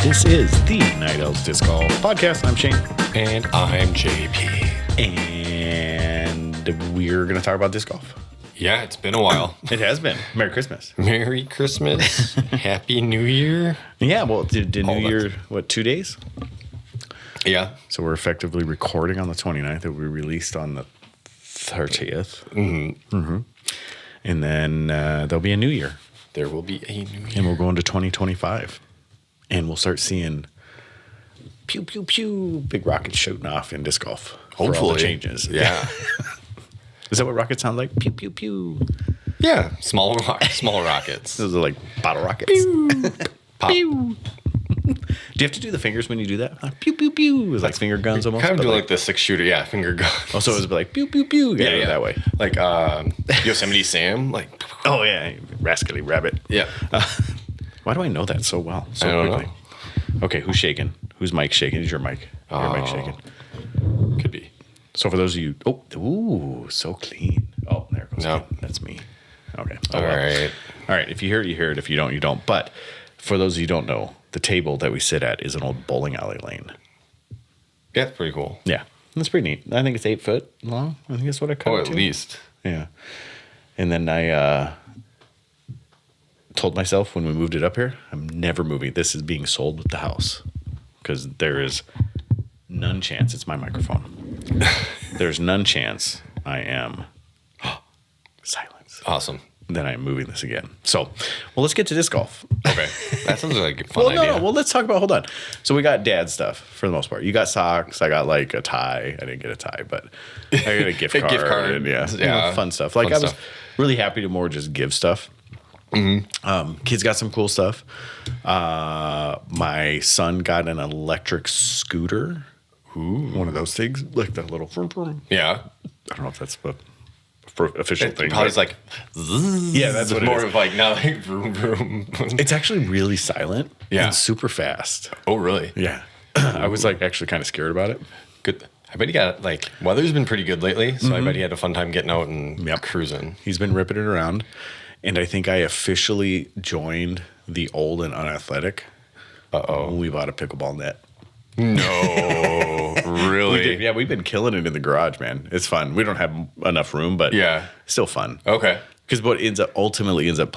This is the Night Elves Disc Golf Podcast. I'm Shane. And I'm JP. And we're going to talk about disc golf. Yeah, it's been a while. It has been. Merry Christmas. Merry Christmas. Happy New Year. Yeah, well, did New Year, 2 days? Yeah. So we're effectively recording on the 29th that we released on the 30th. And then there'll be a new year. There will be a new year. And we'll go into 2025. And we'll start seeing pew, pew, pew, big rockets shooting off in disc golf. Hopefully. For all the changes. Yeah. Is that what rockets sound like? Pew, pew, pew. Yeah. Small rockets. Those are like bottle rockets. Pew. Pop. Pew. Do you have to do the fingers when you do that? Like, pew, pew, pew. It was like finger guns almost. Kind of do like the 6-shooter. Yeah, finger gun. Also, it was like pew, pew, pew. Yeah, that way. Like Yosemite Sam. Like. Oh, yeah. Rascally rabbit. Yeah. Why do I know that so well? So I don't quickly. know. Okay, who's shaking? Who's Mike shaking? Is your mic? Your mic shaking? Could be. So for those of you, ooh, so clean. Oh, there it goes. No. That's me. Okay. All right. All right. If you hear it, you hear it. If you don't, you don't. But for those of you who don't know, the table that we sit at is an old bowling alley lane. Yeah, it's pretty cool. Yeah. That's pretty neat. I think it's 8 foot long. I think that's what I cut it At to. least. Yeah. And then I told myself when we moved it up here, I'm never moving. This is being sold with the house because there is none chance. It's my microphone. There's none chance I am silence. Awesome. Then I'm moving this again. So, well, let's get to disc golf. Okay. That sounds like a fun idea. No. Well, let's talk about, hold on. So we got dad stuff for the most part. You got socks. I got like a tie. I didn't get a tie, but I got a gift card. Gift card. And fun stuff. Like I was really happy to more just give stuff. Kids got some cool stuff. My son got an electric scooter. Ooh. One of those things, like the little Yeah. I don't know if that's the official thing. Probably it's like yeah, that's what it more is. of like not like vroom vroom. It's actually really silent. Yeah. And super fast. Oh really? Yeah. I was like actually kind of scared about it. Good. I bet he got like weather's been pretty good lately, so I bet he had a fun time getting out and cruising. He's been ripping it around. And I think I officially joined the old and unathletic. Uh-oh. We bought a pickleball net. No, really? We did. Yeah, we've been killing it in the garage, man. It's fun. We don't have enough room, but still fun. Okay. Because what ultimately ends up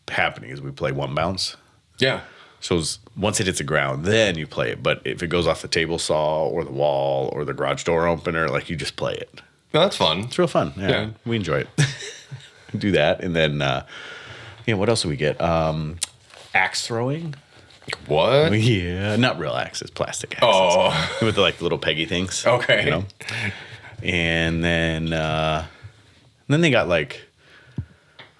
happening is we play one bounce. Yeah. So once it hits the ground, then you play it. But if it goes off the table saw or the wall or the garage door opener, like you just play it. No, that's fun. It's real fun. Yeah. We enjoy it. Do that. And then, what else do we get? Axe throwing. What? Yeah. Not real axes, plastic axes. Oh. With the like little peggy things. Okay. You know? And then they got like,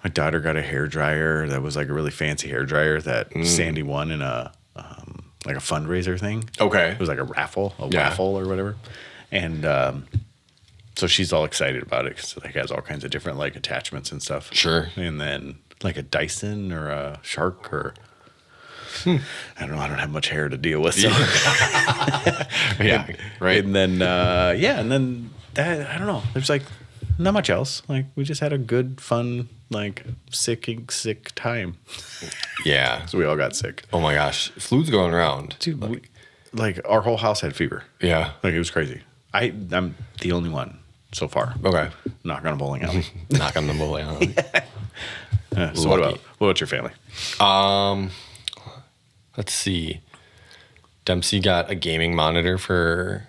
my daughter got a hair dryer that was like a really fancy hair dryer that Sandy won in a like a fundraiser thing. Okay. It was like a raffle or whatever. And so she's all excited about it because it like has all kinds of different like attachments and stuff. Sure. And then like a Dyson or a Shark or I don't know. I don't have much hair to deal with. So. Yeah. Right. And then and then that I don't know. There's like not much else. Like we just had a good, fun, like sick time. Yeah. So we all got sick. Oh my gosh, flu's going around, Dude. Like our whole house had fever. Yeah. Like it was crazy. I'm the only one so far. Okay. Knock on a bowling alley. Knock on the bowling alley. So what about your family? Let's see. Dempsey got a gaming monitor for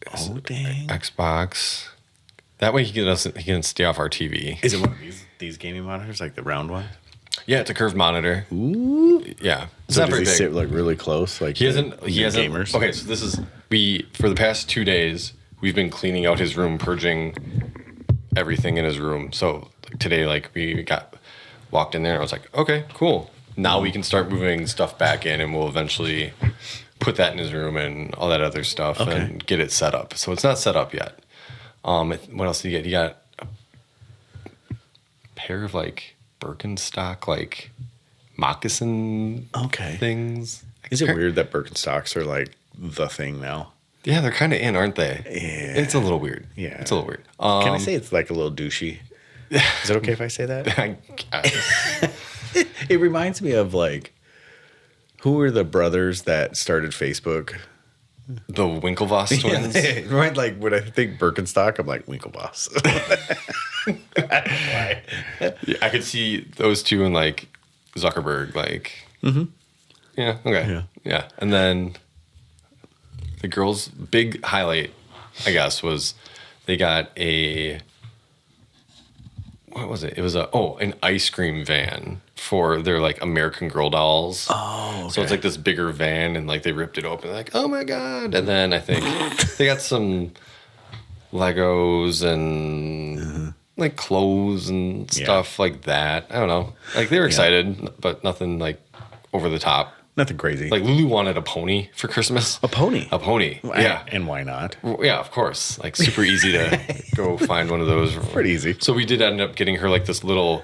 Dang. Xbox. That way he can stay off our TV. Is it one of these gaming monitors, like the round one? Yeah, it's a curved monitor. Ooh. Yeah. It's So not does very he big. sit like really close? Like He hasn't gamers. Okay, so this is for the past 2 days we've been cleaning out his room, purging everything in his room. So today, like we walked in there and I was like, okay, cool. Now we can start moving stuff back in and we'll eventually put that in his room and all that other stuff and get it set up. So it's not set up yet. What else did he get? He got a pair of like Birkenstock like moccasin things. Is it weird that Birkenstocks are like the thing now? Yeah, they're kind of in, aren't they? Yeah. It's a little weird. Yeah. It's a little weird. Can I say it's like a little douchey? Is it okay if I say that? I guess. It reminds me of like, Who were the brothers that started Facebook? The Winklevoss twins. Yeah, right, like when I think Birkenstock, I'm like Winklevoss. Why? Yeah, I could see those two and like Zuckerberg, like. Yeah. Okay. Yeah. And then the girls' big highlight, I guess, was they got a. What was it? It was an ice cream van for their like American Girl dolls. Oh, okay. So it's like this bigger van, and like they ripped it open, like, oh my god! And then I think they got some Legos and like clothes and stuff like that. I don't know. Like they were excited, but nothing like over the top. Nothing crazy. Like Lulu wanted a pony for Christmas. A pony? A pony. Yeah. And why not? Yeah, of course. Like super easy to go find one of those. Pretty easy. So we did end up getting her like this little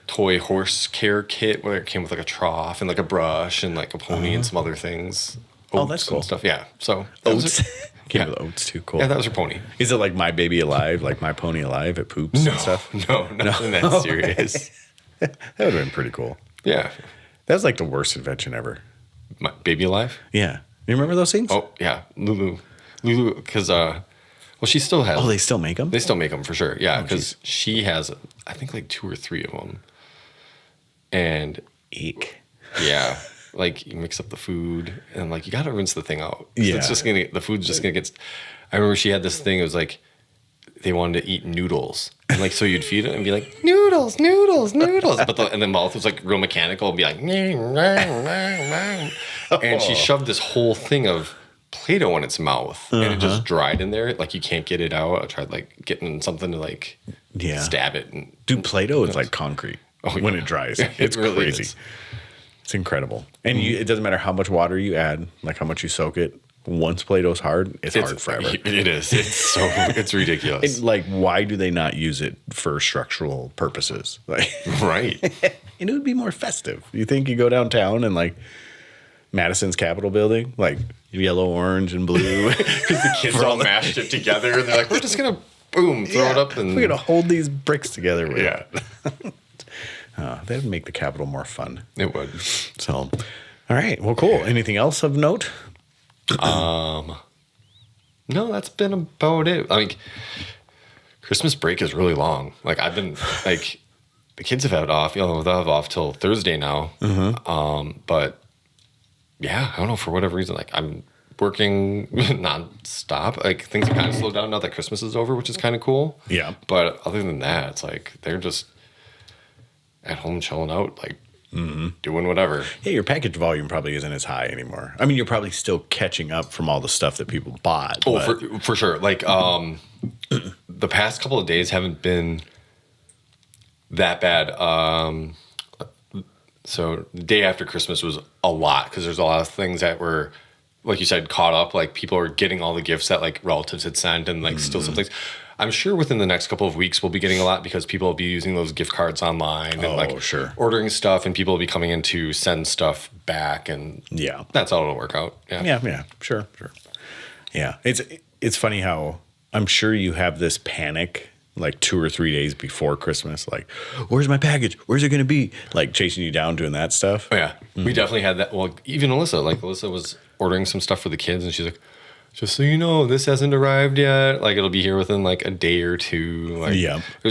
toy horse care kit where it came with like a trough and like a brush and like a pony and some other things. Oats that's cool. And stuff. Yeah. So Oats. Came with oats too. Cool. Yeah, that was her pony. Is it like My Baby Alive, like My Pony Alive? It poops and stuff? No, nothing that serious. That would have been pretty cool. Yeah. That was like the worst invention ever. My Baby Alive? Yeah. You remember those things? Oh, yeah. Lulu, because, well, she still has. Oh, they still make them? They still make them for sure. Yeah, because she has, I think, like 2 or 3 of them. And Eek. yeah, like you mix up the food and like you got to rinse the thing out. Yeah. It's just the food's just going to get. I remember she had this thing, it was like they wanted to eat noodles. And like, so you'd feed it and be like, noodles, noodles, noodles. And the mouth was like real mechanical and be like, and she shoved this whole thing of Play-Doh in its mouth and it just dried in there. Like you can't get it out. I tried like getting something to like stab it. And dude, Play-Doh is like concrete when it dries. It's really crazy. is. It's incredible. And it doesn't matter how much water you add, like how much you soak it. Once Play-Doh's hard, it's hard forever. It is. It's ridiculous. Like, why do they not use it for structural purposes? Like, right. And it would be more festive. You think you go downtown and like Madison's Capitol building, like yellow, orange, and blue, because the kids all mashed it together, and they're like, "We're just gonna boom, throw it up, and we're gonna hold these bricks together." With yeah, that would make the Capitol more fun. It would. So, all right, well, cool. Anything else of note? No, that's been about it. Like, Christmas break is really long. Like, I've been like, the kids have had off. They'll have off till Thursday now. But yeah, I don't know, for whatever reason. Like, I'm working nonstop. Like, things have kind of slowed down now that Christmas is over, which is kind of cool. Yeah. But other than that, it's like they're just at home chilling out, like doing whatever. Yeah, your package volume probably isn't as high anymore. I mean, you're probably still catching up from all the stuff that people bought. Oh, for sure. Like, the past couple of days haven't been that bad. So the day after Christmas was a lot because there's a lot of things that were, like you said, caught up. Like people are getting all the gifts that like relatives had sent and like still some things. I'm sure within the next couple of weeks we'll be getting a lot because people will be using those gift cards online and like ordering stuff, and people will be coming in to send stuff back, and that's how it'll work out. Yeah, sure. Yeah, it's funny how I'm sure you have this panic like 2 or 3 days before Christmas, like, where's my package? Where's it going to be? Like chasing you down doing that stuff. Oh, yeah. We definitely had that. Well, even Alyssa was ordering some stuff for the kids, and she's like, just so you know, this hasn't arrived yet. Like, it'll be here within like a day or two. Like,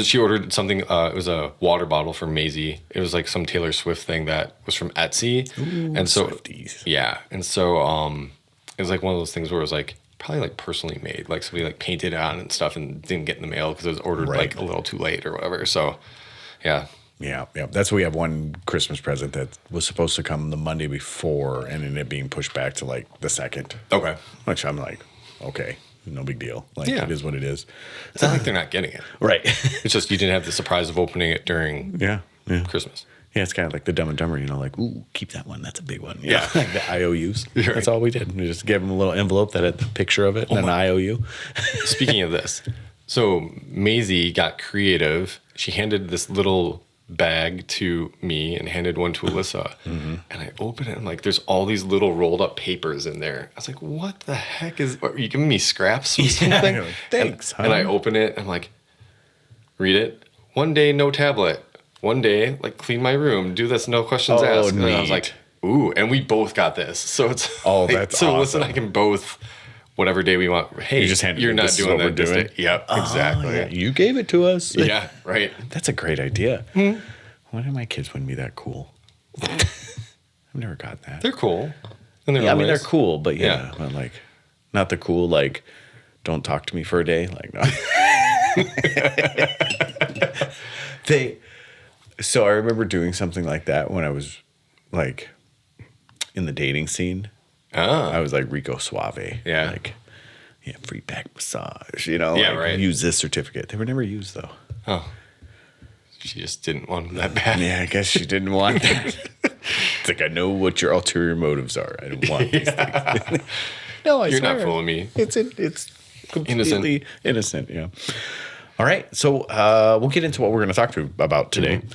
she ordered something. It was a water bottle from Maisie. It was like some Taylor Swift thing that was from Etsy. Ooh, and so, Swifties. Yeah. And so, it was like one of those things where it was like probably like personally made. Like somebody like painted it on and stuff and didn't get in the mail because it was ordered like a little too late or whatever. So, yeah. Yeah. That's we have one Christmas present that was supposed to come the Monday before and ended up being pushed back to like the 2nd. Okay. Which I'm like, okay, no big deal. Like, it is what it is. It's not like they're not getting it. Right. It's just you didn't have the surprise of opening it during Christmas. Yeah, it's kind of like the Dumb and Dumber, like, ooh, keep that one. That's a big one. Yeah. Like the IOUs. Right. That's all we did. We just gave them a little envelope that had the picture of it and an IOU. Speaking of this, so Maisie got creative. She handed this little bag to me and handed one to Alyssa. And I opened it and like, there's all these little rolled up papers in there. I was like, what the heck are you giving me scraps or something? Like, thanks, and I open it and I'm like, read it. One day, no tablet. One day, like clean my room, do this, no questions asked. And I was like, Ooh, and we both got this. So it's that's so awesome. listen, I can both whatever day we want. Hey, You just handed you're me, not this is doing what that we're this doing? day. Yep, exactly. Yeah, you gave it to us. Yeah, right. That's a great idea. Why do my kids wouldn't be that cool? I've never got that. They're cool. And Yeah, I mean, they're ways. cool, but Yeah. but like, not the cool, like, don't talk to me for a day. Like, no. So I remember doing something like that when I was like in the dating scene. Ah. I was like Rico Suave. Yeah. Like, yeah, free back massage, Yeah, like, right. Use this certificate. They were never used though. Oh. She just didn't want them that bad. Yeah, I guess she didn't want that. It's like, I know what your ulterior motives are. I don't want these things. No, I You're swear. not fooling me. It's completely innocent. Yeah. All right. So we'll get into what we're going to talk about today. Mm-hmm.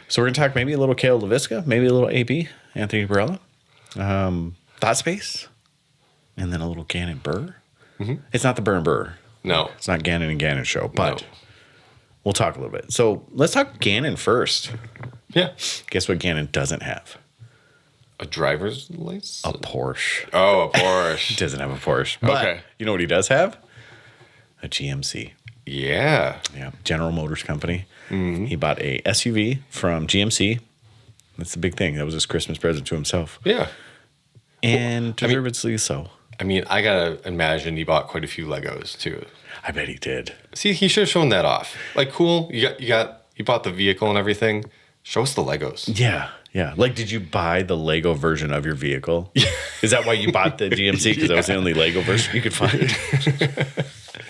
So we're going to talk maybe a little Cale LaVisca, maybe a little AP, Anthony Barella, Thought Space, and then a little Gannon Burr. Mm-hmm. It's not the Burr and Burr. No. It's not Gannon and Gannon show, but No. we'll talk a little bit. So let's talk Gannon first. Yeah. Guess what Gannon doesn't have? A driver's license? A Porsche. Oh, a He Porsche. doesn't have a Porsche. But Okay. you know what he does have? A GMC. Yeah. Yeah. General Motors Company. Mm-hmm. He bought a SUV from GMC. That's the big thing. That was his Christmas present to himself. Yeah. And deservedly so. I mean, I gotta imagine he bought quite a few Legos too. I bet he did. See, he should have shown that off. Like, cool. You bought the vehicle and everything. Show us the Legos. Yeah. Yeah. Like, did you buy the Lego version of your vehicle? Is that why you bought the GMC? Because that was the only Lego version you could find.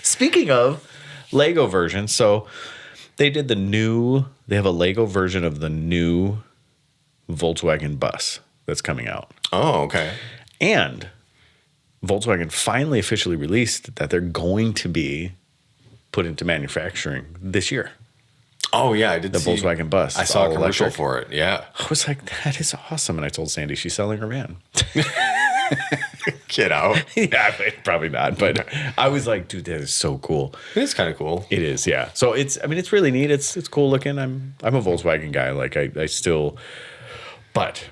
Speaking of Lego versions, so they have a Lego version of the new Volkswagen bus that's coming out. Oh, okay. And Volkswagen finally officially released that they're going to be put into manufacturing this year. Oh yeah, I did The see Volkswagen bus. I It's saw all a commercial electric. for it. Yeah. I was like, that is awesome. And I told Sandy she's selling her van. Get out. Yeah, probably not. But I was like, dude, that is so cool. It's kind of cool. It is, yeah. So it's really neat. It's cool looking. I'm a Volkswagen guy. Like I still, but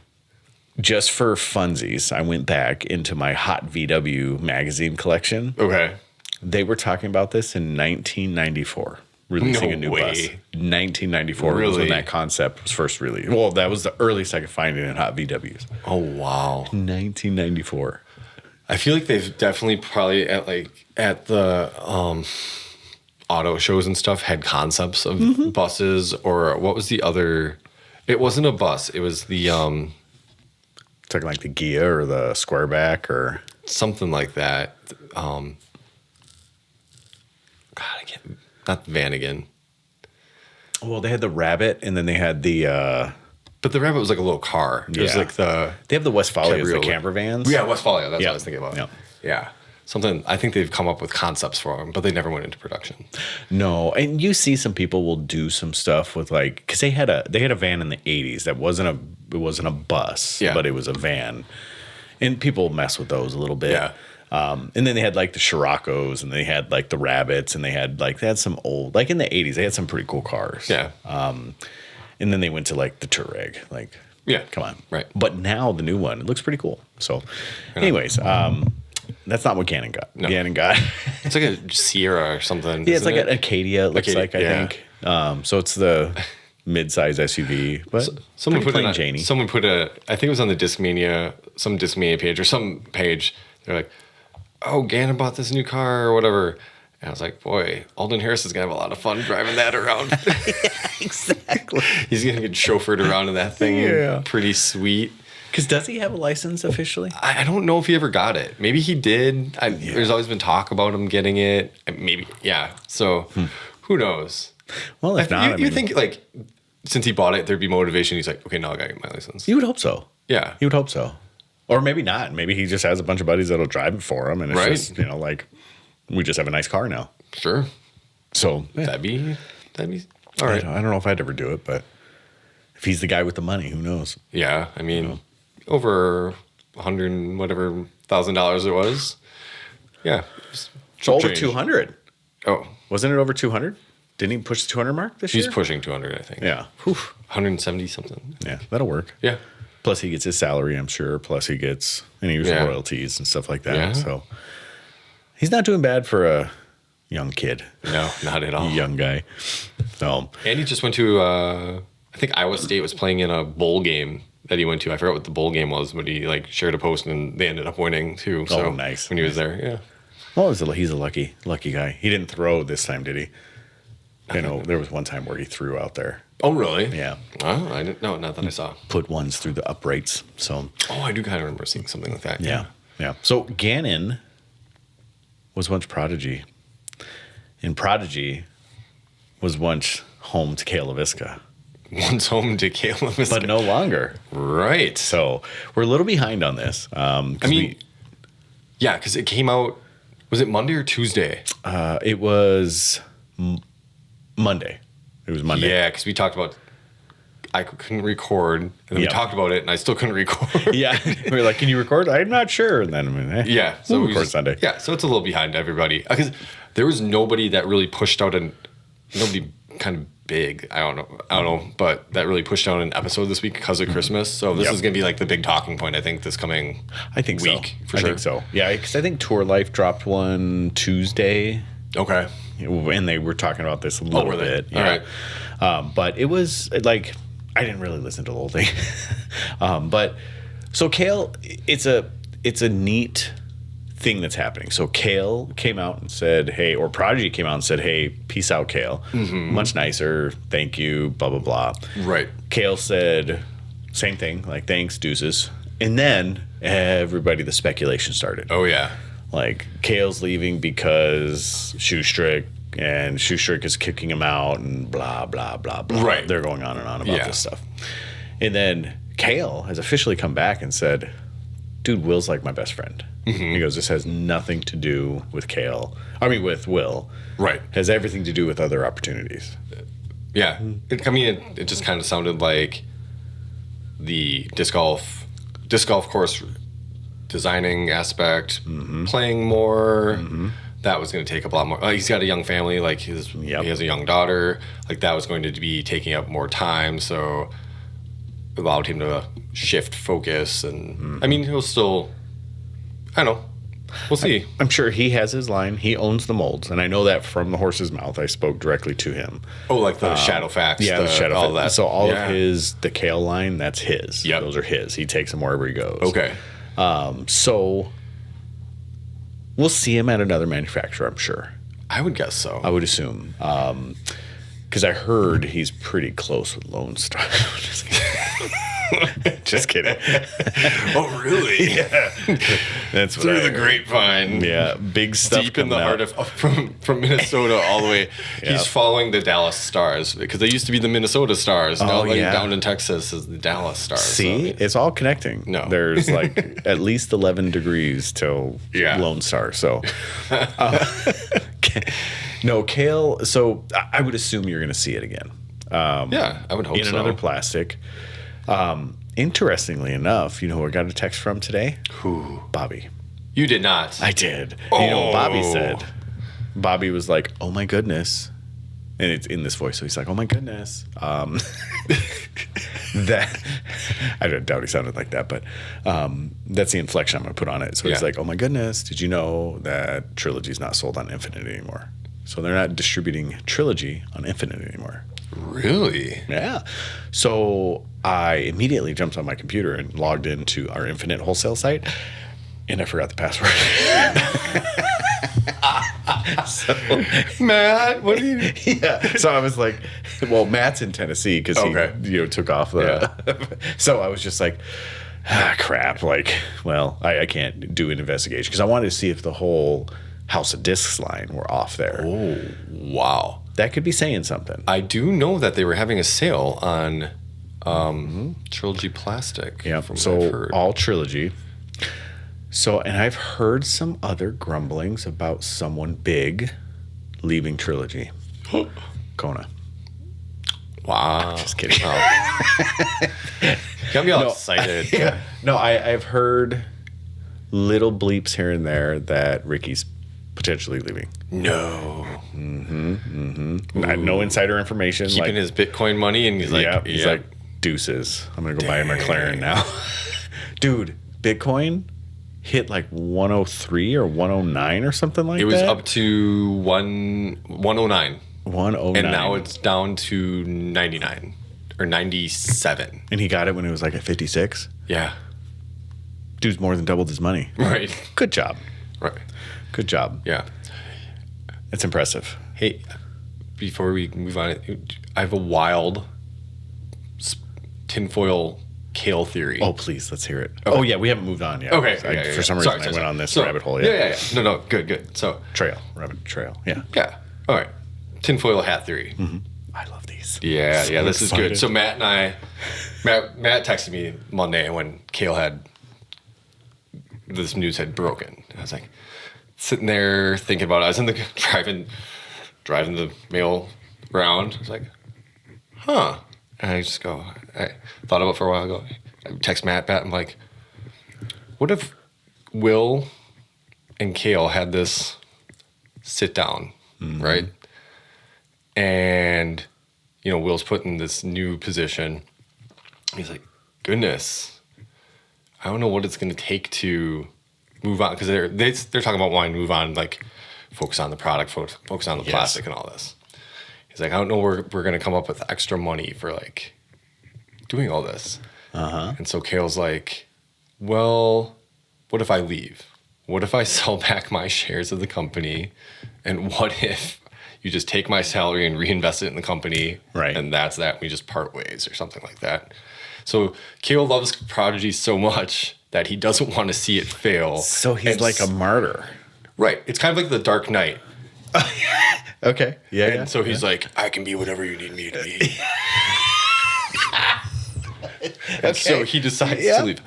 just for funsies, I went back into my Hot VW magazine collection. Okay. They were talking about this in 1994, releasing No a new way. bus. 1994 was when Really? that concept was first released. Well, that was the earliest I could find it in Hot VWs. Oh wow. 1994. I feel like they've definitely probably at the auto shows and stuff had concepts of buses, or what was the other? It wasn't a bus. It was the Talking like the Gia or the Squareback or something like that. God, I can't. Not Vanagon. well, they had the Rabbit, and then they had the But the Rabbit was like a little car. It was Yeah. like the they have the Westphalias, the Cabriolet. camper vans. Yeah, Westphalia. That's Yeah. what I was thinking about. Yeah. Yeah. Something. I think they've come up with concepts for them, but they never went into production. No, and you see some people will do some stuff with like because they had a van in the 80s that wasn't a bus, Yeah. but it was a van, and people mess with those a little bit. Yeah. And then they had like the Scirocco's, and they had like the Rabbits, and they had some old like in the 80s they had some pretty cool cars. Yeah. And then they went to like the Touareg, like Yeah. come on, Right. But now the new one, it looks pretty cool. So, anyways, that's not what Gannon got. No. Gannon got. It's like a Sierra or something. Yeah, it's isn't like it? an Acadia. It looks Acadia, like I yeah. think. So it's the mid-size SUV, but Someone pretty put plain it. Janie. Someone put a. I think it was on the Discmania, some Discmania page or some page. They're like, "Oh, Gannon bought this new car or whatever." And I was like, "Boy, Alden Harris is gonna have a lot of fun driving that around." Exactly. He's gonna get chauffeured around in that thing. Yeah. Pretty sweet. Because does he have a license officially? I don't know if he ever got it. Maybe he did. There's always been talk about him getting it. Maybe, yeah. So, who knows? Well, if not, you think like since he bought it, there'd be motivation. He's like, okay, now I gotta get my license. you would hope so. Yeah. You would hope so. Or maybe not. Maybe he just has a bunch of buddies that'll drive it for him, and it's Right. just like we just have a nice car now. Sure. So yeah. That'd be all right. I don't know if I'd ever do it, but if he's the guy with the money, who knows? Yeah. I mean, over $100 and whatever $1,000 it was. Yeah. So over Change. 200. Oh, Wasn't it over 200? Didn't he push the 200 mark this he's year? pushing 200, I think. Yeah. Whew. 170 something. Yeah, that'll work. Yeah. Plus, he gets his salary, I'm sure. Plus, he gets any royalties and stuff like that. Yeah. So he's not doing bad for a young kid. No, not at all. Young guy. So, And he just went to, I think Iowa State was playing in a bowl game that he went to. I forgot what the bowl game was, but he like shared a post and they ended up winning too. So nice. When he was there, yeah. Well, he's a lucky guy. He didn't throw this time, did he? You know, there was one time where he threw out there. Oh, really? Yeah. Oh, I didn't know. Not that I saw. Put ones through the uprights. So. Oh, I do kind of remember seeing something like that. Yeah. So Gannon was once Prodigy, and Prodigy was once home to Cale. Once home to Cale, but no longer. Right. So we're a little behind on this. Yeah, because it came out. Was it Monday or Tuesday? It was Monday. It was Monday. Yeah, because we talked about I couldn't record, and then we talked about it, and I still couldn't record. Yeah, we were like, "Can you record?" I'm not sure. And then yeah, so we'll record Sunday. Yeah, so it's a little behind everybody because there was nobody that really pushed out nobody kind of big. I don't know, but that really pushed out an episode this week because of Christmas. So this is gonna be like the big talking point. I think this coming week so. For I sure. think so. Yeah, because I think Tour Life dropped one Tuesday. Okay. And they were talking about this a little bit. All right. But it was like, I didn't really listen to the whole thing. But so Cale, it's a neat thing that's happening. So Cale came out and said, hey, or Prodigy came out and said, hey, peace out, Cale. Mm-hmm. Much nicer. Thank you, blah, blah, blah. Right. Cale said, same thing, like, thanks, deuces. And then the speculation started. Oh, yeah. Like, Cale's leaving because Shoestrick, and Shoestrick is kicking him out, and blah, blah, blah, blah. Right. They're going on and on about this stuff. And then Cale has officially come back and said, dude, Will's like my best friend. Mm-hmm. He goes, this has nothing to do with with Will. Right. Has everything to do with other opportunities. Yeah. It just kind of sounded like the disc golf course designing aspect, playing more. Mm-hmm. That was going to take up a lot more. He's got a young family, like he has a young daughter. Like that was going to be taking up more time, so it allowed him to shift focus. And I mean, he'll still, I don't know. We'll see. I'm sure he has his line. He owns the molds, and I know that from the horse's mouth. I spoke directly to him. Oh, like the Shadowfax. Yeah, the Shadowfax. All that. So all of the Cale line, that's his. Yep. Those are his. He takes them wherever he goes. Okay. So we'll see him at another manufacturer, I'm sure. I would guess so. I would assume. Because I heard he's pretty close with Lone Star. Just kidding. Oh, really? Yeah. That's what Through the grapevine. Yeah, big stuff. Deep in the heart of from Minnesota all the way. Yeah. He's following the Dallas Stars because they used to be the Minnesota Stars. Now down in Texas is the Dallas Stars. See, it's all connecting. No. There's like at least 11 degrees till Lone Star. So, no, Cale. So I would assume you're going to see it again. Yeah, I would hope so. In another plastic. Interestingly enough, you know who I got a text from today? Who? Bobby. You did not. I did. Oh. You know what Bobby said? Bobby was like, oh my goodness. And it's in this voice. So he's like, oh my goodness. That I don't doubt he sounded like that, but that's the inflection I'm going to put on it. So he's like, oh my goodness, did you know that Trilogy's not sold on Infinite anymore? So they're not distributing Trilogy on Infinite anymore. Really? Yeah. So I immediately jumped on my computer and logged into our Infinite wholesale site, and I forgot the password. So, Matt, what are you? Yeah. So I was like, well, Matt's in Tennessee because he took off the. Yeah. So I was just like, crap. Like, well, I can't do an investigation because I wanted to see if the whole House of Discs line were off there. Oh, wow. That could be saying something. I do know that they were having a sale on Trilogy Plastic. Yeah. From so what I've heard. all Trilogy. So, and I've heard some other grumblings about someone big leaving Trilogy. Kona. Wow. Just kidding. Oh. Got me all excited. Yeah. No, I've heard little bleeps here and there that Ricky's potentially leaving. No. I had no insider information. Keeping his Bitcoin money, and he's like, he's like, deuces. I'm going to go buy a McLaren now. Dude, Bitcoin hit like 103 or 109 or something like that. It was up to 109. 109. And now it's down to 99 or 97. And he got it when it was like at 56? Yeah. Dude's more than doubled his money. Right. Good job. Right. Good job. Yeah. It's impressive. Hey, before we move on, I have a wild tinfoil Cale theory. Oh, please, let's hear it. Okay. Oh, yeah, we haven't moved on yet. Okay. For some reason, I went on this rabbit hole. Yeah. No, good. So Rabbit trail. Yeah. Yeah. All right. Tinfoil hat theory. Mm-hmm. I love these. Yeah, So this excited. is good. So Matt texted me Monday when Cale had this news had broken. I was like sitting there thinking about it. I was in the driving the mail around. I was like, huh. And I thought about it for a while ago. I text Matt back. I'm like, what if Will and Cale had this sit down, right? And, Will's put in this new position. He's like, goodness, I don't know what it's going to take to move on. Because they're talking about wanting to move on, like, focus on the product, focus on the plastic and all this. He's like, I don't know where we're going to come up with extra money for, like, doing all this. And so Cale's like, well, what if I leave? What if I sell back my shares of the company? And what if you just take my salary and reinvest it in the company? Right. And that's that. We just part ways or something like that. So Cale loves Prodigy so much that he doesn't want to see it fail. So he's like a martyr. Right. It's kind of like the Dark Knight. Okay. Yeah. And so he's like, I can be whatever you need me to be. And so he decides to leave.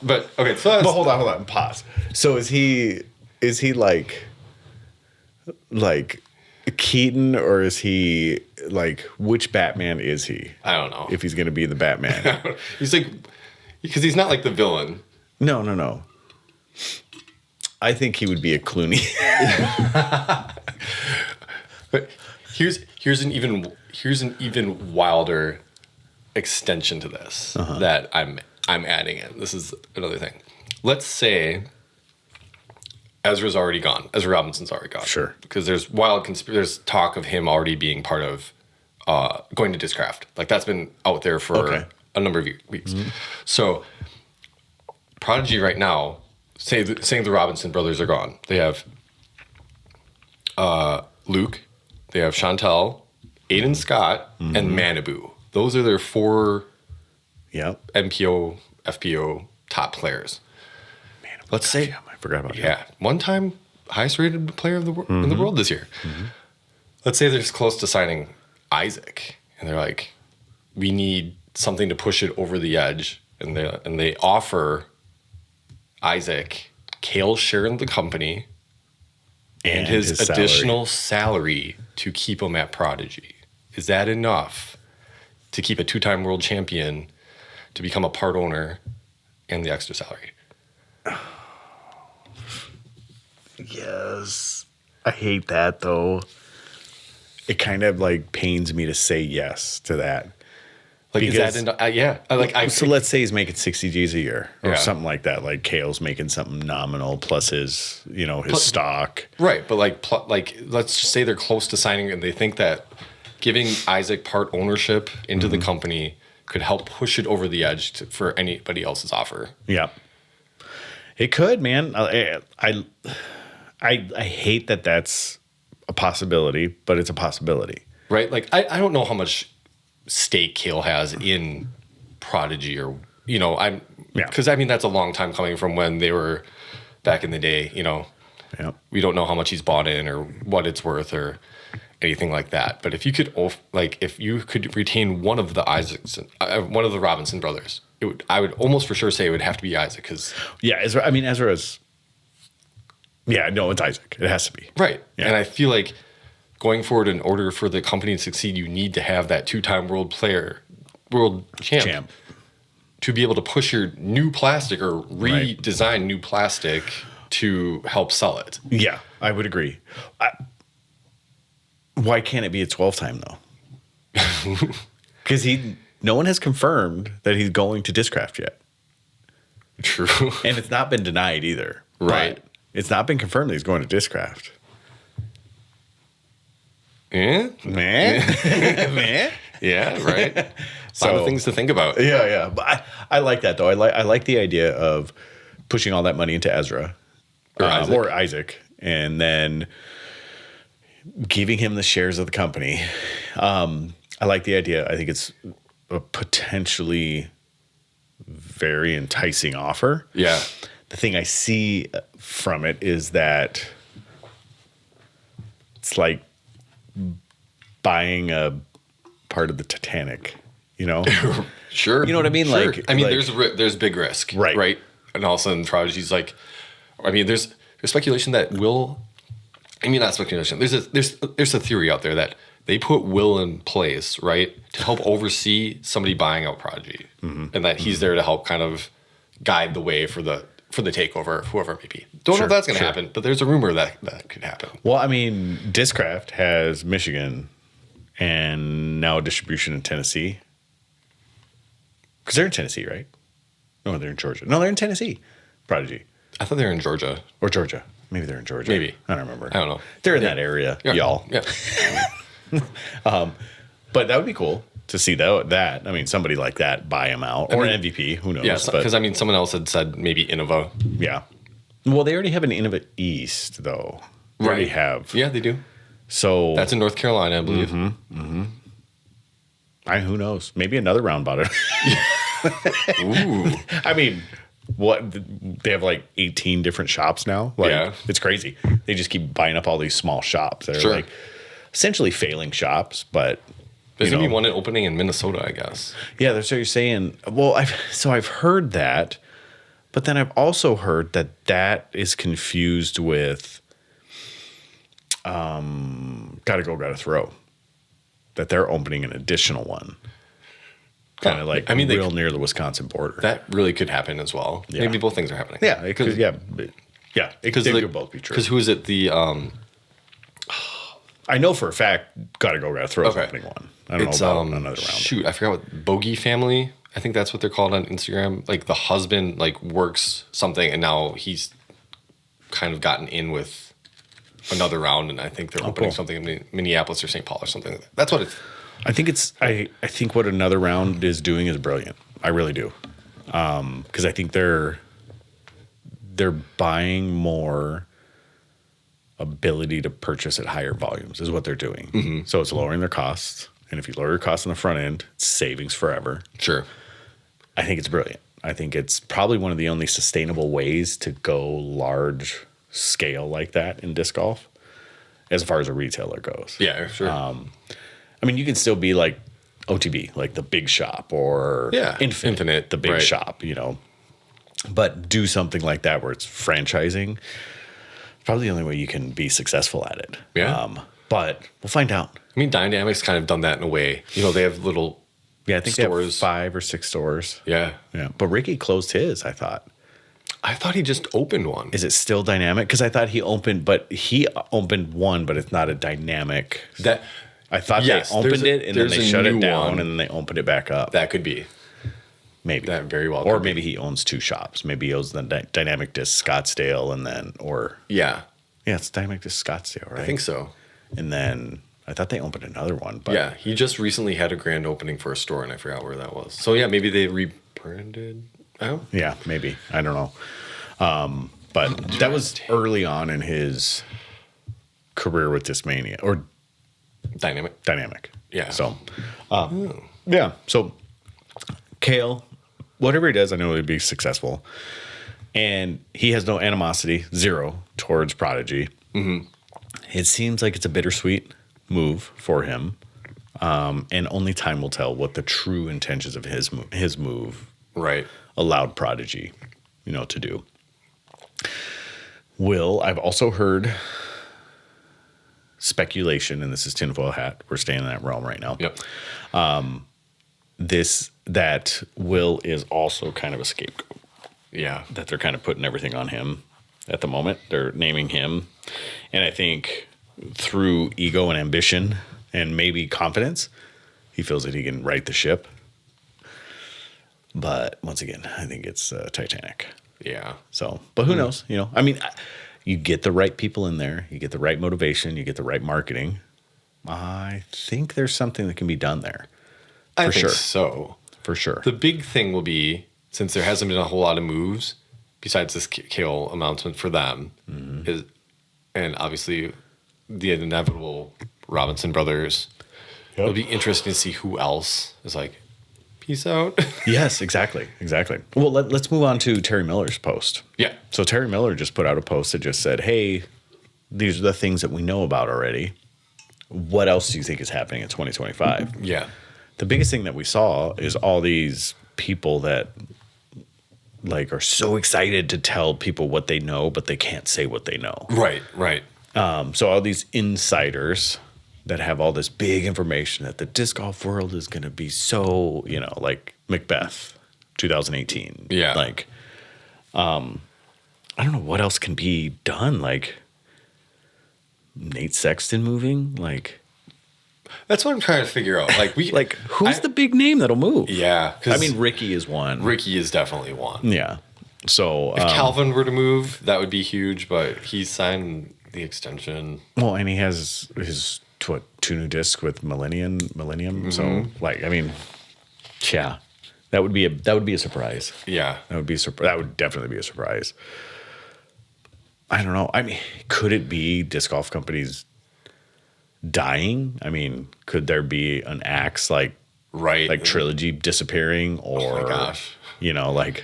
But hold on, pause. So is he like Keaton, or is he like, which Batman is he? I don't know. If he's going to be the Batman. He's like, because he's not like the villain. No. I think he would be a Clooney. But here's an even wilder extension to this that I'm adding in. This is another thing. Let's say Ezra Robinson's already gone. Sure. Because there's there's talk of him already being part of going to Discraft. Like, that's been out there for a number of weeks. So Prodigy right now, saying the Robinson brothers are gone. They have Luke, they have Chantel, Aiden Scott, and Manabu. Those are their 4 MPO, FPO top players. Let's say, I forgot about that. Yeah, one-time highest rated player of in the world this year. Let's say they're just close to signing Isaac, and they're like, we need something to push it over the edge, and they offer Isaac Cale share in the company and his additional salary to keep him at Prodigy. Is that enough to keep a 2-time world champion to become a part owner and the extra salary? Yes. I hate that, though. It kind of like pains me to say yes to that. Like, because, is that yeah? So let's say he's making 60 G's a year or Yeah. something like that. Like Cale's making something nominal plus his, his stock. Right, but let's just say they're close to signing, and they think that giving Isaac part ownership into the company could help push it over the edge for anybody else's offer. Yeah, it could, man. I hate that that's a possibility, but it's a possibility. Right? Like, I don't know how much stake Cale has in Prodigy, or because that's a long time coming from when they were back in the day. We don't know how much he's bought in or what it's worth or anything like that. But if you could retain one of the one of the Robinson brothers, I would almost for sure say it would have to be Isaac, because Ezra's. Yeah, no, it's Isaac. It has to be. Right. Yeah. And I feel like going forward, in order for the company to succeed, you need to have that 2-time world champ to be able to push your new plastic or redesign new plastic to help sell it. Yeah, I would agree. Why can't it be a 12-time, though? Because no one has confirmed that he's going to Discraft yet. True. And it's not been denied either. Right. But it's not been confirmed that he's going to Discraft. Yeah. Man. Yeah, right. A So, lot of things to think about. Yeah. But I like that, though. I like the idea of pushing all that money into Ezra. Or Isaac. And then giving him the shares of the company. I like the idea. I think it's a potentially very enticing offer. Yeah. The thing I see from it is that it's like buying a part of the Titanic, you know? Sure. You know what I mean? Sure. Like, I mean, like- there's big risk, Right. Right. And all of a sudden, Prodigy's like, I mean, there's speculation that Will. I mean, not speculation. There's a theory out there that they put Will in place, right, to help oversee somebody buying out Prodigy, and that he's there to help kind of guide the way for the takeover of whoever it may be. Don't know if that's going to happen, but there's a rumor that could happen. Well, I mean, Discraft has Michigan and now distribution in Tennessee. Because they're in Tennessee, right? No, they're in Georgia. No, they're in Tennessee. Prodigy. I thought they were in Georgia. Or Georgia. Maybe they're in Georgia. Maybe. I don't remember. I don't know. They're in that area, Yeah. y'all. Yeah. But that would be cool to see that. I mean, somebody like that buy him out. Or an MVP. Who knows? Yeah, but because I mean, someone else had said maybe Innova. yeah. Well, they already have an Innova East, though. They already have. Yeah, they do. So That's in North Carolina, I believe. who knows? Maybe another round bought it. Ooh. I mean, what they have like 18 different shops now. Like, Yeah. it's crazy. They just keep buying up all these small shops that are Sure. like essentially failing shops. But There's you going to be know, one opening in Minnesota, I guess. yeah, that's what you're saying. Well, I've heard that, but then I've also heard that is confused with gotta go, gotta throw. That they're opening an additional one. Kind of like real near the Wisconsin border. That really could happen as well. Yeah. Maybe both things are happening. Yeah, it could. Yeah, they could both be true. Because who is it? The I know for a fact, gotta go, gotta throw is Okay. opening one. I don't it's know about another round. shoot, I forgot what Bogey Family. I think that's what they're called on Instagram. Like the husband like works something, and now he's kind of gotten in with another round, and I think they're opening cool. something in Minneapolis or St. Paul or something like that. That's what it's. I think I think what another round is doing is brilliant. I really do, because I think they're buying more ability to purchase at higher volumes is what they're doing. Mm-hmm. So it's lowering their costs, and if you lower your costs on the front end, it's savings forever. Sure. I think it's brilliant. I think it's probably one of the only sustainable ways to go large scale like that in disc golf, as far as a retailer goes. Yeah, sure. I mean, you can still be like OTB, like the big shop, or Infinite, the big right. shop, you know. But do something like that where it's franchising. Probably the only way you can be successful at it. Yeah. But we'll find out. I mean, Dynamics kind of done that in a way. You know, they have little. Yeah, I think stores. they have 5 or 6 stores. Yeah. Yeah. But Ricky closed his, I thought. I thought he just opened one. Is it still dynamic? Because I thought he opened one, but it's not a dynamic. I thought they opened it and then they shut it down and then they opened it back up. That could be. Maybe. That very well Or could maybe he owns 2 shops. Maybe he owns the Dynamic Disc Scottsdale and then, Yeah. Yeah, it's Dynamic Disc Scottsdale, right? I think so. And then I thought they opened another one. But Yeah. He just recently had a grand opening for a store, and I forgot where that was. So, yeah, maybe they rebranded. Oh. Yeah, maybe. I don't know. But that was early on in his career with Discmania or Dynamic. Yeah. So, yeah. So, Cale, whatever he does, I know he'd be successful. And he has no animosity, zero, towards Prodigy. Mm-hmm. It seems like it's a bittersweet move for him. And only time will tell what the true intentions of his move Right. allowed Prodigy, to do. I've also heard speculation, and this is tinfoil hat. We're staying in that realm right now. Yep. That Will is also kind of a scapegoat. Yeah. That they're kind of putting everything on him at the moment. They're naming him. And I think through ego and ambition and maybe confidence, he feels that he can right the ship But once again, I think it's Titanic. Yeah. So, but who knows? You know, I mean, you get the right people in there, you get the right motivation, you get the right marketing. I think there's something that can be done there. I think sure. so. For sure. The big thing will be, since there hasn't been a whole lot of moves besides this Cale announcement for them, is, and obviously the inevitable Robinson brothers. Yep. It'll be interesting to see who else is like, peace out. Yes, exactly. Well, let's move on to Terry Miller's post. Yeah. So Terry Miller just put out a post that just said, hey, these are the things that we know about already. What else do you think is happening in 2025? Yeah. The biggest thing that we saw is all these people that like are so excited to tell people what they know, but they can't say what they know. Right. So all these insiders that have all this big information that the disc golf world is going to be so, you know, like Macbeth 2018. Yeah. Like, I don't know what else can be done. Like Nate Sexton moving, like. That's what I'm trying to figure out. Like who's the big name that'll move? Yeah. I mean, Ricky is one. Ricky is definitely one. Yeah. So If Calvin were to move, that would be huge, but he's signed the extension. Well, and he has his two new discs with Millennium. So like, I mean, yeah, that would be a surprise. Yeah. That would definitely be a surprise. I don't know. I mean, could it be disc golf companies dying? I mean, could there be an axe like Trilogy disappearing, or oh my gosh, you know, like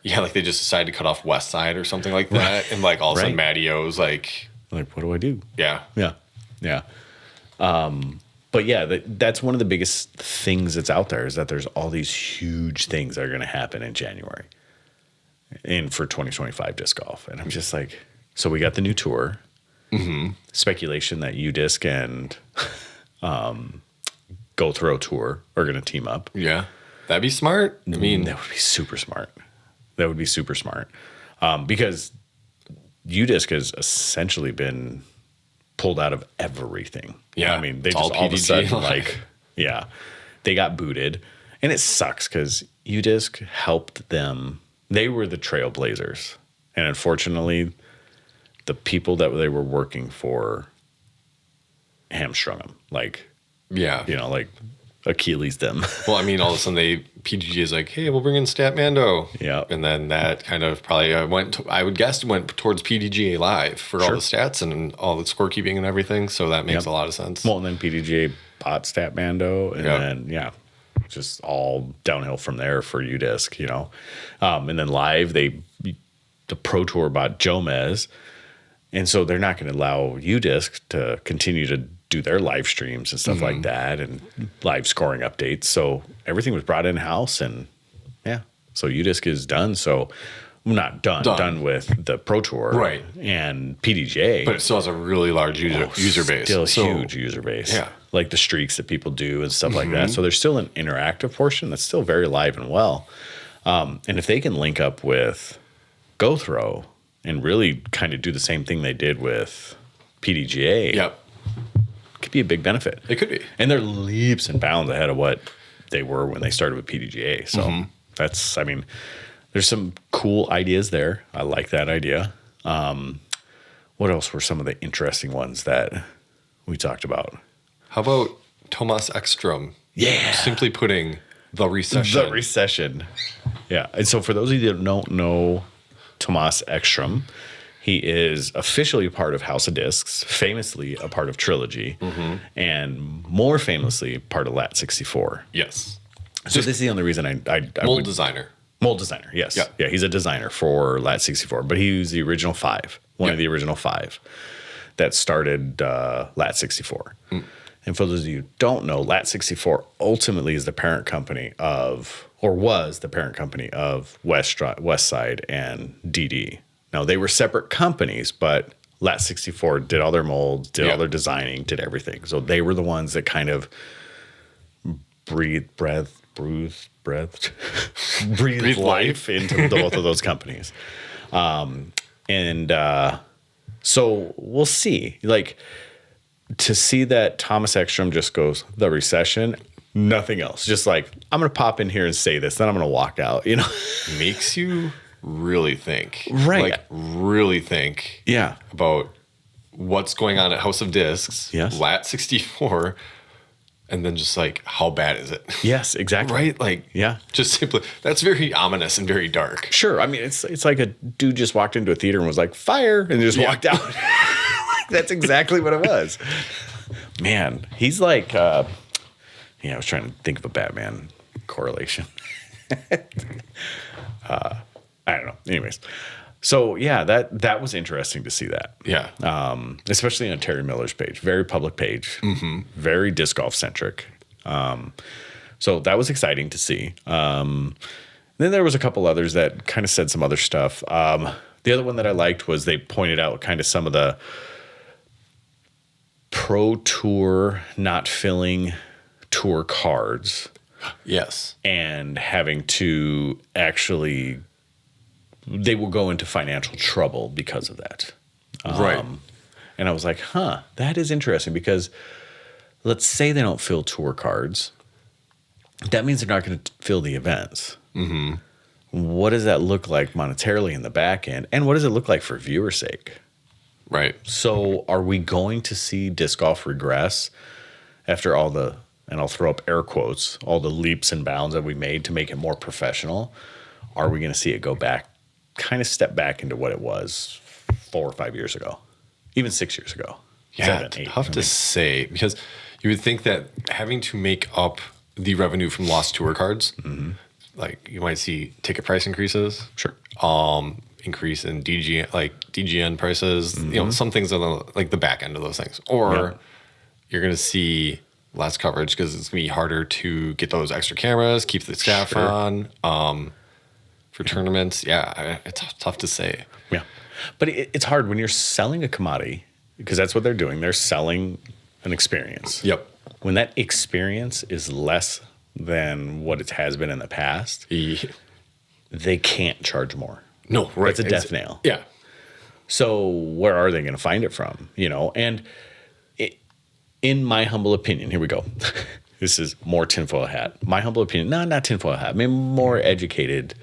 like they just decided to cut off West Side or something like that, and like all of a sudden Matty O's like what do I do? Yeah. But yeah, that's one of the biggest things that's out there is that there's all these huge things that are going to happen in January and for 2025 disc golf, and I'm just like, so we got the new tour. Speculation that UDisc and Go Throw Tour are going to team up. Yeah, that'd be smart. I mean, that would be super smart. Because UDisc has essentially been pulled out of everything. Yeah, I mean, they just all of a sudden they got booted, and it sucks because UDisc helped them. They were the trailblazers, and unfortunately, the people that they were working for hamstrung them. Like, yeah, you know, like Achilles them. Well, I mean, all of a sudden PDG is like, hey, we'll bring in Statmando. Yeah. And then that kind of probably went towards PDGA Live for all the stats and all the scorekeeping and everything. So that makes a lot of sense. Well, and then PDGA bought Statmando, and then, just all downhill from there for UDisc, you know. And then Live, the Pro Tour bought Jomez. And so they're not going to allow UDisc to continue to do their live streams and stuff like that and live scoring updates. So everything was brought in-house, and so UDisc is done. So not done with the Pro Tour and PDGA. But it still has a really large user base. Still huge user base. Yeah. Like the streaks that people do and stuff like that. So there's still an interactive portion that's still very live and well. And if they can link up with Go Throw and really kind of do the same thing they did with PDGA. Yep. It could be a big benefit. It could be. And they're leaps and bounds ahead of what they were when they started with PDGA. So that's, I mean, there's some cool ideas there. I like that idea. What else were some of the interesting ones that we talked about? How about Tomas Ekstrom? Yeah. Simply putting the recession. The recession. Yeah. And so for those of you that don't know Tomas Ekstrom, he is officially a part of House of Discs, famously a part of Trilogy, and more famously part of Lat 64. Yes. So this is the only reason I Mold designer. Mold designer, yes. Yeah, he's a designer for Lat 64, but he was the original five, one of the original five that started Lat 64. And for those of you who don't know, Lat 64 ultimately is the parent company of, or was the parent company of West Side and DD. Now, they were separate companies, but Lat 64 did all their molds, did all their designing, did everything. So they were the ones that kind of breathed life into both of those companies. So we'll see. Like, to see that Thomas Ekstrom just goes, the recession, Nothing else. Just like, I'm going to pop in here and say this, then I'm going to walk out, you know? Makes you really think. Right. Like, really think Yeah. about what's going on at House of Discs, Yes. Lat 64, and then just like, how bad is it? Yes, exactly. Right? Like, Yeah. just simply, that's very ominous and very dark. Sure. I mean, it's like a dude just walked into a theater and was like, fire, and just walked out. That's exactly what it was. Man, he's like, I was trying to think of a Batman correlation. I don't know. Anyways. So yeah, that was interesting to see that. Yeah. Especially on Terry Miller's page, very public page, very disc golf centric. So that was exciting to see. Then there was a couple others that kind of said some other stuff. The other one that I liked was they pointed out kind of some of the Pro Tour not filling tour cards Yes. and having to actually, they will go into financial trouble because of that. Right. And I was like, that is interesting because let's say they don't fill tour cards. That means they're not going to fill the events. Mm-hmm. What does that look like monetarily in the back end? And what does it look like for viewer sake? Right. So are we going to see disc golf regress after all the, and I'll throw up air quotes, all the leaps and bounds that we made to make it more professional? Are we going to see it go back, kind of step back into what it was 4 or 5 years ago, even 6 years ago? Yeah, 7, 8. tough to say because you would think that having to make up the revenue from lost tour cards, like you might see ticket price increases, Sure. increase in DGN prices, some things on the like the back end of those things, or you're going to see less coverage because it's going to be harder to get those extra cameras, keep the staff Sure. on. For tournaments, it's tough to say. Yeah. But it's hard when you're selling a commodity because that's what they're doing. They're selling an experience. Yep. When that experience is less than what it has been in the past, they can't charge more. No, right. It's a death nail. Yeah. So where are they going to find it from? And in my humble opinion, here we go. This is more tinfoil hat. My humble opinion, not tinfoil hat, maybe more educated.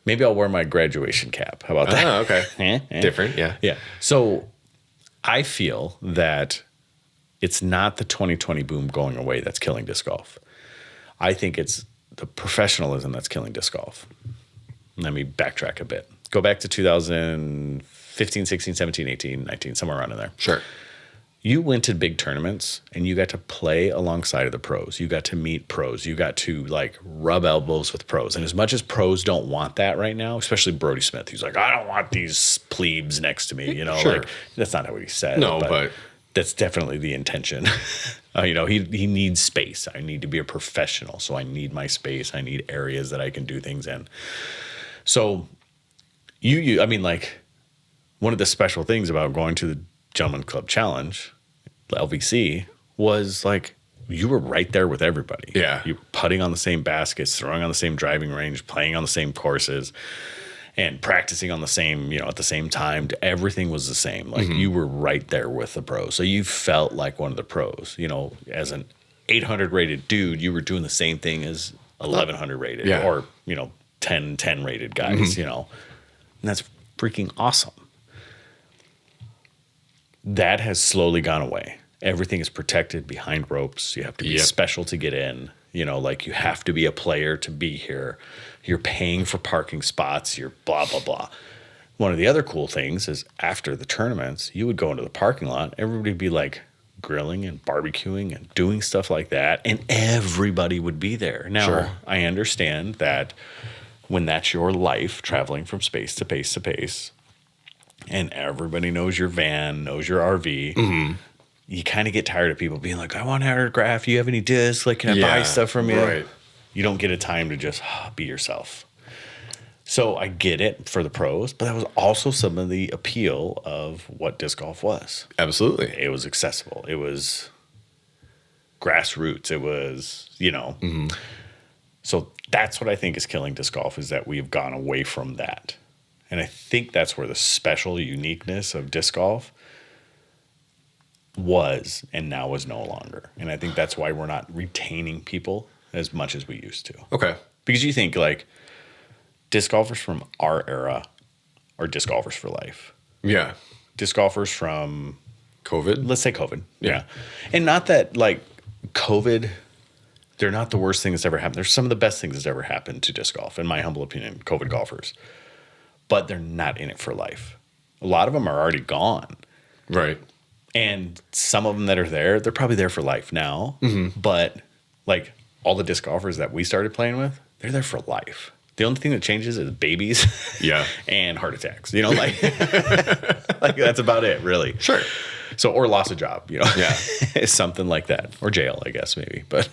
Maybe I'll wear my graduation cap. How about that? Oh, okay. Different, yeah. Yeah. So I feel that it's not the 2020 boom going away that's killing disc golf. I think it's the professionalism that's killing disc golf. Let me backtrack a bit. Go back to 2015, 16, 17, 18, 19, somewhere around in there. Sure. You went to big tournaments and you got to play alongside of the pros. You got to meet pros. You got to like rub elbows with pros. And as much as pros don't want that right now, especially Brody Smith, he's like, I don't want these plebes next to me. Sure. Like that's not what he said. No, but that's definitely the intention. He needs space. I need to be a professional. So I need my space. I need areas that I can do things in. So one of the special things about going to the Gentleman Club Challenge, LVC, was like you were right there with everybody. Yeah. You were putting on the same baskets, throwing on the same driving range, playing on the same courses, and practicing on the same, at the same time. Everything was the same. Like you were right there with the pros. So you felt like one of the pros. As an 800 rated dude, you were doing the same thing as 1100 rated or, 10 rated guys, And that's freaking awesome. That has slowly gone away. Everything is protected behind ropes. You have to be special to get in. You have to be a player to be here. You're paying for parking spots. You're blah, blah, blah. One of the other cool things is after the tournaments, you would go into the parking lot. Everybody would be like grilling and barbecuing and doing stuff like that. And everybody would be there. Now, I understand that when that's your life, traveling from space to space to space, and everybody knows your van, knows your RV, you kind of get tired of people being like, I want an autograph. You have any discs? Like, can I buy stuff from you? Right. You don't get a time to just be yourself. So I get it for the pros, but that was also some of the appeal of what disc golf was. Absolutely. It was accessible. It was grassroots. It was, So that's what I think is killing disc golf, is that we've gone away from that. And I think that's where the special uniqueness of disc golf was and now is no longer. And I think that's why we're not retaining people as much as we used to. Okay. Because you think like disc golfers from our era are disc golfers for life. Yeah. Disc golfers from COVID. let's say COVID. Yeah. And not that like COVID, they're not the worst thing that's ever happened. They're some of the best things that's ever happened to disc golf, in my humble opinion, COVID golfers. But they're not in it for life. A lot of them are already gone. Right. And some of them that are there, they're probably there for life now. Mm-hmm. But like all the disc golfers that we started playing with, they're there for life. The only thing that changes is babies Yeah. and heart attacks. You know, like, like that's about it, really. Sure. So, or loss of job, you know, Yeah. something like that, or jail, I guess, maybe. But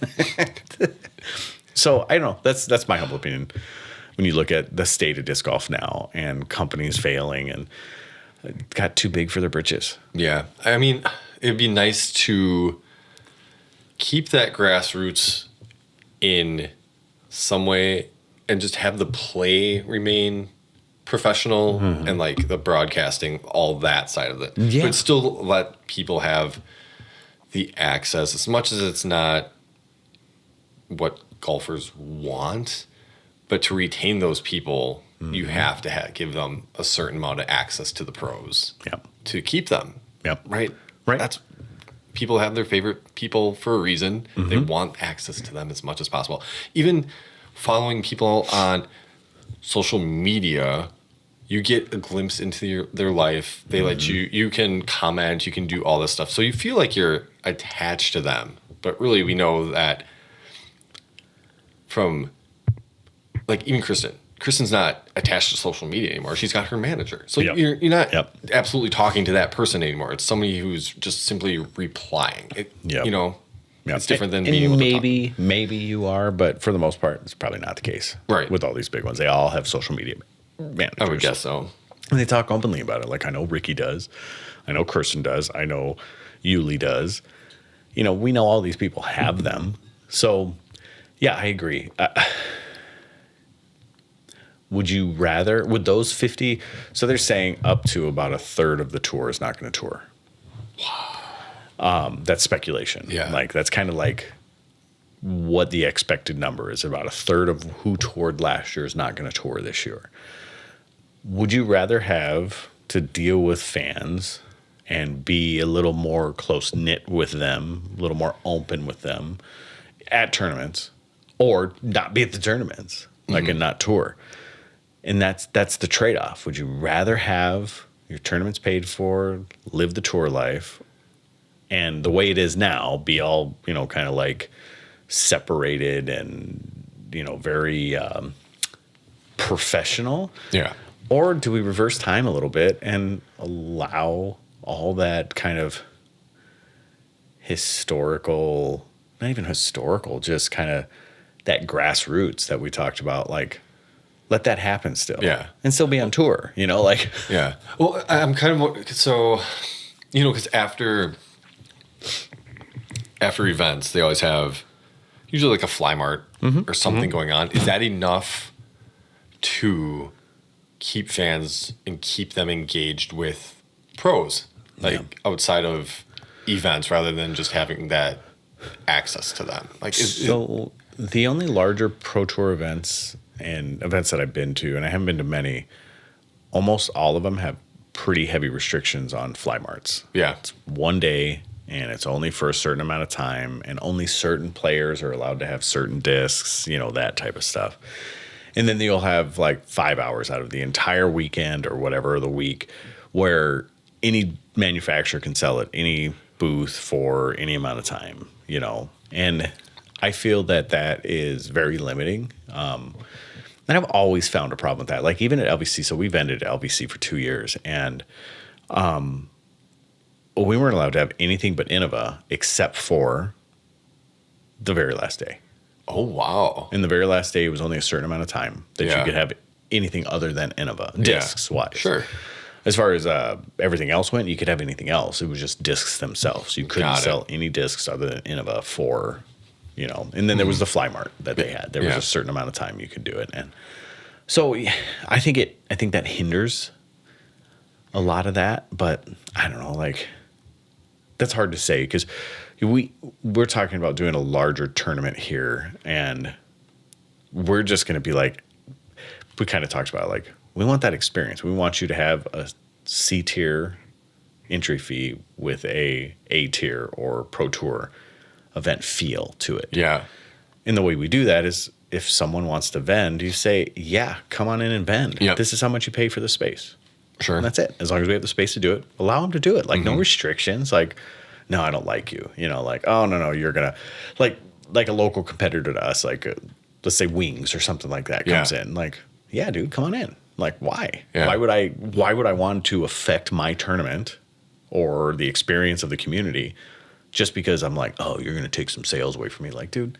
so I don't know. That's my humble opinion. When you look at the state of disc golf now and companies failing and it got too big for their britches. Yeah. I mean, it'd be nice to keep that grassroots in some way and just have the play remain professional and like the broadcasting, all that side of it. Yeah. But still let people have the access as much as it's not what golfers want, but to retain those people, you have to give them a certain amount of access to the pros Yep. to keep them. Yep. Right. Right. That's people have their favorite people for a reason. They want access to them as much as possible. Even following people on social media, you get a glimpse into their life. They let you can comment, you can do all this stuff. So you feel like you're attached to them. But really, we know that from, like, even Kristen's not attached to social media anymore. She's got her manager. So Yep. you're not Yep. absolutely talking to that person anymore. It's somebody who's just simply replying. Yep. You know, Yep. it's different than And being able to talk. maybe you are, but for the most part, it's probably not the case. Right. With all these big ones, they all have social media managers. I would guess so. And they talk openly about it. Like I know Ricky does, I know Kirsten does, I know Yuli does. You know, we know all these people have them. So, yeah, I agree. Would those 50, so they're saying up to about a third of the tour is not going to tour. Wow. That's speculation. Yeah. Like that's kind of like what the expected number is. About a third of who toured last year is not going to tour this year. Would you rather have to deal with fans and be a little more close knit with them, a little more open with them at tournaments, or not be at the tournaments, like and not tour? And that's the trade-off. Would you rather have your tournaments paid for, live the tour life, and the way it is now be all, you know, kind of like separated and, you know, very professional? Yeah. Or do we reverse time a little bit and allow all that kind of historical, not even historical, just kind of that grassroots that we talked about, like, let that happen still. Yeah. And still be on tour, you know, like. Yeah. Well, I'm kind of so, you know, because after events, they always have usually like a fly mart or something going on. Is that enough to keep fans and keep them engaged with pros, like outside of events, rather than just having that access to them? Like, The only larger Pro Tour events and events that I've been to, and I haven't been to many, almost all of them have pretty heavy restrictions on fly marts. Yeah. It's one day, and it's only for a certain amount of time, and only certain players are allowed to have certain discs, you know, that type of stuff. And then you'll have like 5 hours out of the entire weekend or whatever of the week where any manufacturer can sell at any booth for any amount of time, you know. And I feel that is very limiting. And I've always found a problem with that. Like even at LVC, so we've ended at LVC for 2 years, and we weren't allowed to have anything but Innova except for the very last day. oh, wow. And the very last day, it was only a certain amount of time that Yeah. you could have anything other than Innova, discs wise. Sure. As far as everything else went, you could have anything else. It was just discs themselves. You couldn't Got it. sell any discs other than Innova for, you know. And then there was the Fly Mart that they had. There was Yeah. a certain amount of time you could do it. And so I think that hinders a lot of that. But I don't know, like that's hard to say because we're talking about doing a larger tournament here, and we're just going to be like, we kind of talked about like, we want that experience. We want you to have a C tier entry fee with a tier or pro tour event feel to it. Yeah. And the way we do that is if someone wants to vend, you say, yeah, come on in and vend. Yep. This is how much you pay for the space. Sure. And that's it. As long as we have the space to do it, allow them to do it. Like no restrictions. Like, no, I don't like you. You know, like, oh, no, you're going to like a local competitor to us, like let's say Wings or something like that comes in. Like, yeah, dude, come on in. Like, why? Yeah. Why would I want to affect my tournament or the experience of the community just because I'm like, oh, you're going to take some sales away from me? Like, dude,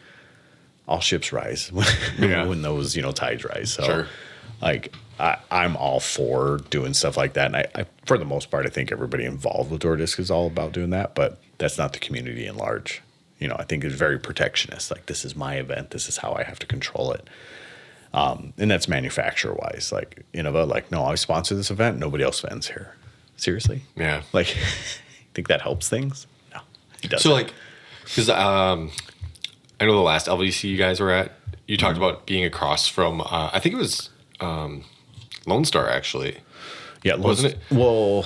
all ships rise when those, tides rise. So, Sure. like, I'm all for doing stuff like that. And I, for the most part, I think everybody involved with Door Disc is all about doing that. But that's not the community in large. I think it's very protectionist. Like, this is my event. This is how I have to control it. And that's manufacturer wise. Like, Innova, like, no, I sponsor this event. Nobody else vends here. Seriously? Yeah. Like, think that helps things? No, it doesn't. So like, because I know the last LVC you guys were at, you talked about being across from, I think it was Lone Star actually. Yeah, wasn't it? Well,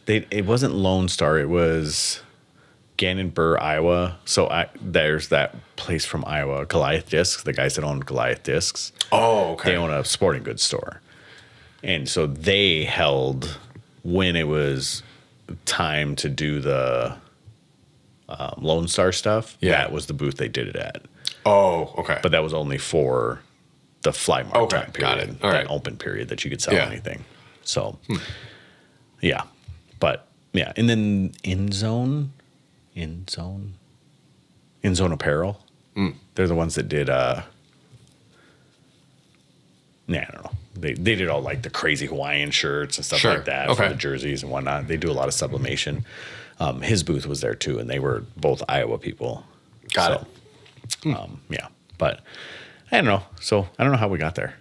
it wasn't Lone Star. It was Gannon, Burr, Iowa. So there's that place from Iowa, Goliath Discs. The guys that own Goliath Discs. Oh, okay. They own a sporting goods store, and so they held when it was time to do the Lone Star stuff. Yeah. That was the booth they did it at. Oh, okay. But that was only for the fly mark Okay, time period. got it. All that right. open period that you could sell Yeah. anything. So, yeah. But, yeah. And then In Zone Apparel. They're the ones that did, I don't know. They did all like the crazy Hawaiian shirts and stuff Sure. like that Okay. for the jerseys and whatnot. They do a lot of sublimation. His booth was there too, and they were both Iowa people. Got it. Yeah. But I don't know. So I don't know how we got there.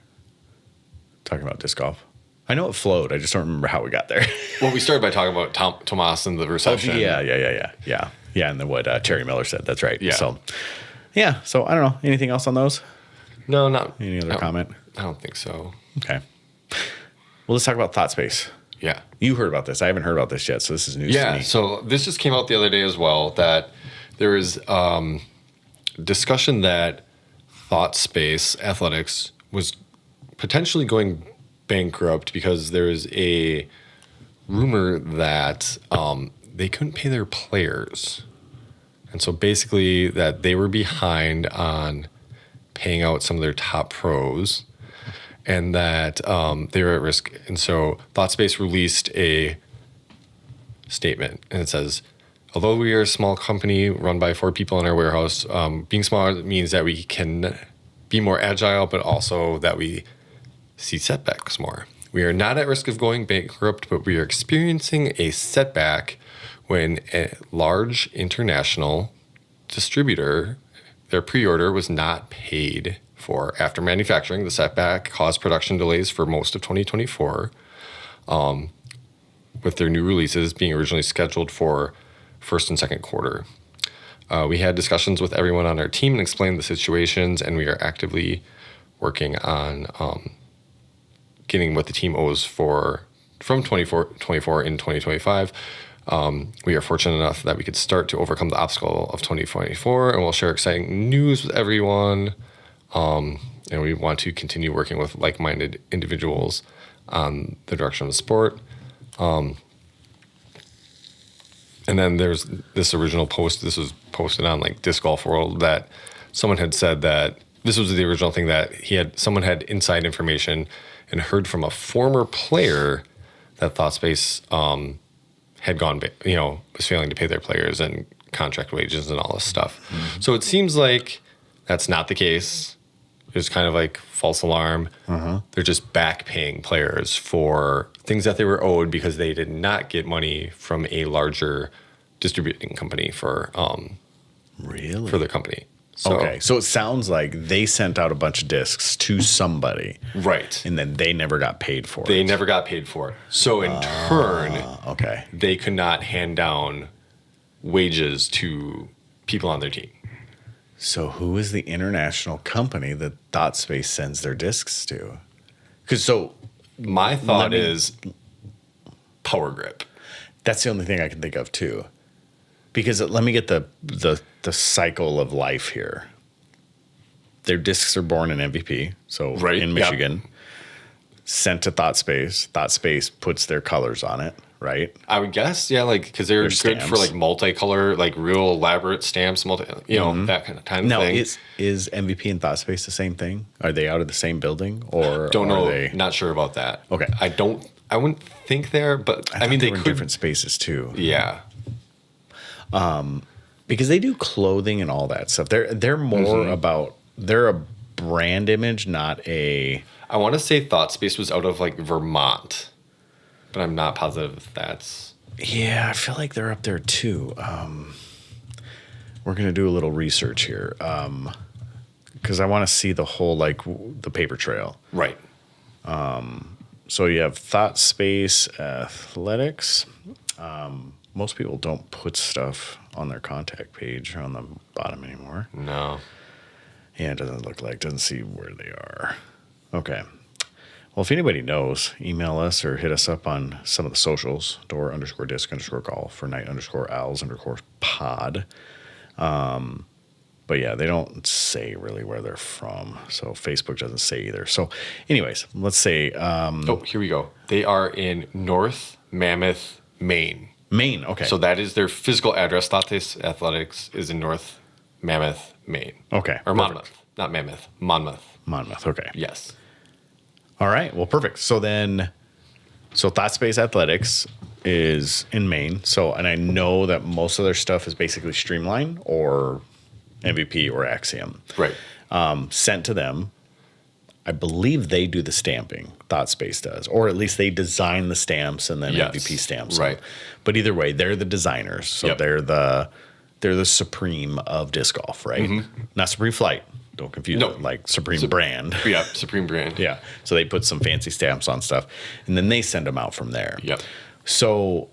Talking about disc golf. I know it flowed. I just don't remember how we got there. Well, we started by talking about Tomas and the reception. Yeah. And then what Terry Miller said. That's right. Yeah. So, yeah. So I don't know. Anything else on those? No, not Any other comment? I don't think so. Okay. Well, let's talk about Thought Space. Yeah. You heard about this. I haven't heard about this yet, so this is news to Yeah. me. So this just came out the other day as well, that there is discussion that Thought Space Athletics was potentially going bankrupt because there is a rumor that they couldn't pay their players. And so basically that they were behind on paying out some of their top pros and that they were at risk. And so ThoughtSpace released a statement and it says, although we are a small company run by 4 people in our warehouse, being smaller means that we can be more agile, but also that we see setbacks more. We are not at risk of going bankrupt, but we are experiencing a setback when a large international distributor, their pre-order was not paid for after manufacturing. The setback caused production delays for most of 2024, with their new releases being originally scheduled for first and second quarter. We had discussions with everyone on our team and explained the situations, and we are actively working on getting what the team owes from 24 in 2025. We are fortunate enough that we could start to overcome the obstacle of 2024, and we'll share exciting news with everyone. And we want to continue working with like-minded individuals on the direction of the sport. And then there's this original post. This was posted on like Disc Golf World that someone had said that this was the original thing that someone had inside information and heard from a former player that ThoughtSpace had gone, was failing to pay their players and contract wages and all this stuff. Mm-hmm. So it seems like that's not the case. It's kind of like false alarm. Uh-huh. They're just back paying players for things that they were owed because they did not get money from a larger distributing company for their company. So, okay, so it sounds like they sent out a bunch of discs to somebody. Right. And then they never got paid for it. They never got paid for it. So in turn, okay, they could not hand down wages to people on their team. So who is the international company that ThoughtSpace sends their discs to? Because My thought is Power Grip. that's the only thing I can think of too. Because let me get the cycle of life here. Their discs are born in MVP, so Right, in yeah. Michigan, sent to ThoughtSpace. ThoughtSpace puts their colors on it, right? I would guess, yeah, like because they're good stamps. for like multicolor, like real elaborate stamps, that kind of Now, thing. is MVP and ThoughtSpace the same thing? Are they out of the same building, or Don't are know. they? Not sure about that. Okay. I wouldn't think there, but I mean they they were in could. different spaces too. Yeah. Because they do clothing and all that stuff. They're more about they're a brand image, not a. I want to say ThoughtSpace was out of like Vermont, but I'm not positive if that's. Yeah, I feel like they're up there too. We're gonna do a little research here because I want to see the whole the paper trail. Right. So you have ThoughtSpace Athletics. Most people don't put stuff on their contact page on the bottom anymore. No. Yeah, it doesn't see where they are. Okay. Well, if anybody knows, email us or hit us up on some of the socials, door_disc_golf for night_owls_pod. But yeah, they don't say really where they're from. So Facebook doesn't say either. So anyways, let's say Here we go. They are in North Mammoth, Maine. Maine. Okay. So that is their physical address. ThoughtSpace Athletics is in North Mammoth, Maine. Okay. Or perfect. Monmouth. Not Mammoth. Monmouth. Monmouth. Okay. Yes. All right. Well, perfect. So ThoughtSpace Athletics is in Maine. So, and I know that most of their stuff is basically Streamline or MVP or Axiom. Right. Sent to them. I believe they do the stamping. ThoughtSpace does, or at least they design the stamps and then Yes. MVP stamps. Right. them. But either way, they're the designers. So Yep. they're the supreme of disc golf, right? Not Supreme Flight. Don't confuse No. it. Like Supreme brand. Yeah. Supreme brand. Yeah. So they put some fancy stamps on stuff and then they send them out from there. Yep. So,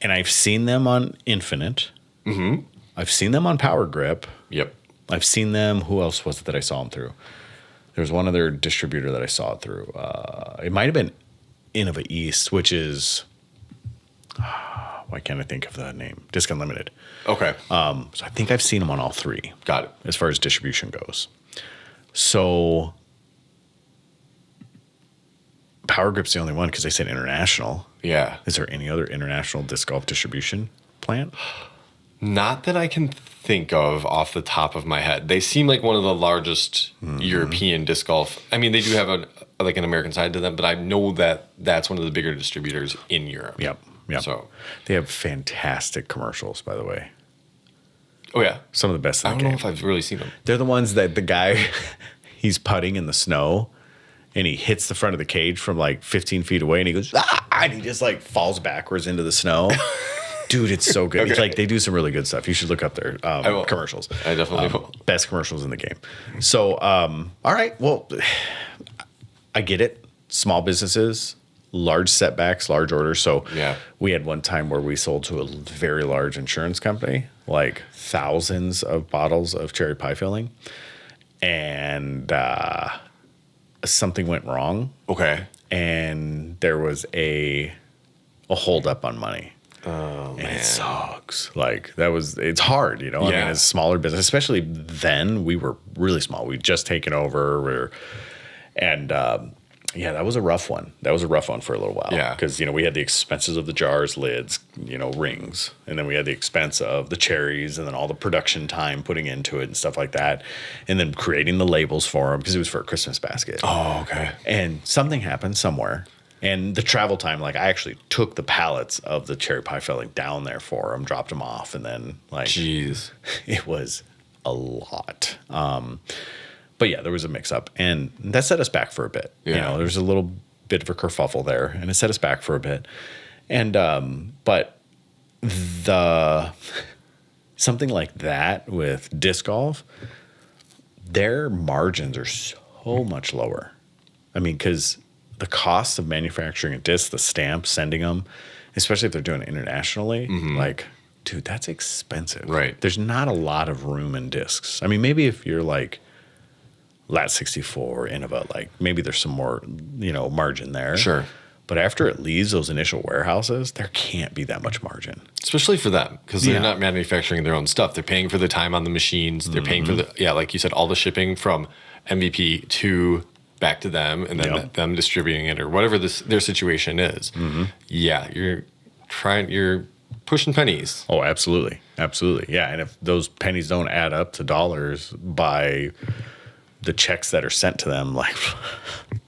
and I've seen them on Infinite. Mm-hmm. I've seen them on Power Grip. Yep. I've seen them. Who else was it that I saw them through? There's one other distributor that I saw it through. It might have been Innova East, which is, why can't I think of the name? Disc Unlimited. Okay. So I think I've seen them on all three. Got it. As far as distribution goes. So Power Grip's the only one because they said international. Yeah. Is there any other international disc golf distribution plant? Not that I can think of off the top of my head. They seem like one of the largest European disc golf. I mean, they do have an American side to them, but I know that that's one of the bigger distributors in Europe. Yep. So, They have fantastic commercials, by the way. oh yeah, Some of the best in I the don't know game. if I've really seen them. They're the ones that the guy, he's putting in the snow and he hits the front of the cage from like 15 feet away and he goes, ah, and he just like falls backwards into the snow. Dude, it's so good. Okay. It's like they do some really good stuff. You should look up their will. commercials. I definitely will. Best commercials in the game. So, all right. Well, I get it. Small businesses, large setbacks, large orders. So Yeah. we had one time where we sold to a very large insurance company, like thousands of bottles of cherry pie filling. And something went wrong. Okay. And there was a holdup on money. Oh And it sucks. Like it's hard, you know. I Yeah. mean, as a smaller business, especially then, we were really small. We'd just taken over, yeah, that was a rough one. That was a rough one for a little while. Yeah. Because we had the expenses of the jars, lids, rings, and then we had the expense of the cherries, and then all the production time putting into it and stuff like that, and then creating the labels for them because it was for a Christmas basket. Oh, okay. And something happened somewhere. And the travel time, like I actually took the pallets of the cherry pie filling down there for them, dropped them off, and then Jeez. it was a lot. But yeah, there was a mix up, and that set us back for a bit. Yeah. There's a little bit of a kerfuffle there, and it set us back for a bit. And but something like that with disc golf, their margins are so much lower. I mean, because the cost of manufacturing a disc, the stamp, sending them, especially if they're doing it internationally, like dude, that's expensive. Right. There's not a lot of room in discs. I mean, maybe if you're like Lat 64, Innova, like maybe there's some more, margin there. Sure. But after it leaves those initial warehouses, there can't be that much margin. Especially for them, because they're Yeah. not manufacturing their own stuff. They're paying for the time on the machines. They're paying for like you said, all the shipping from MVP to back to them, and then Yep. them distributing it or whatever their situation is. Yeah, you're pushing pennies. Oh, absolutely. Absolutely. Yeah. And if those pennies don't add up to dollars by the checks that are sent to them, like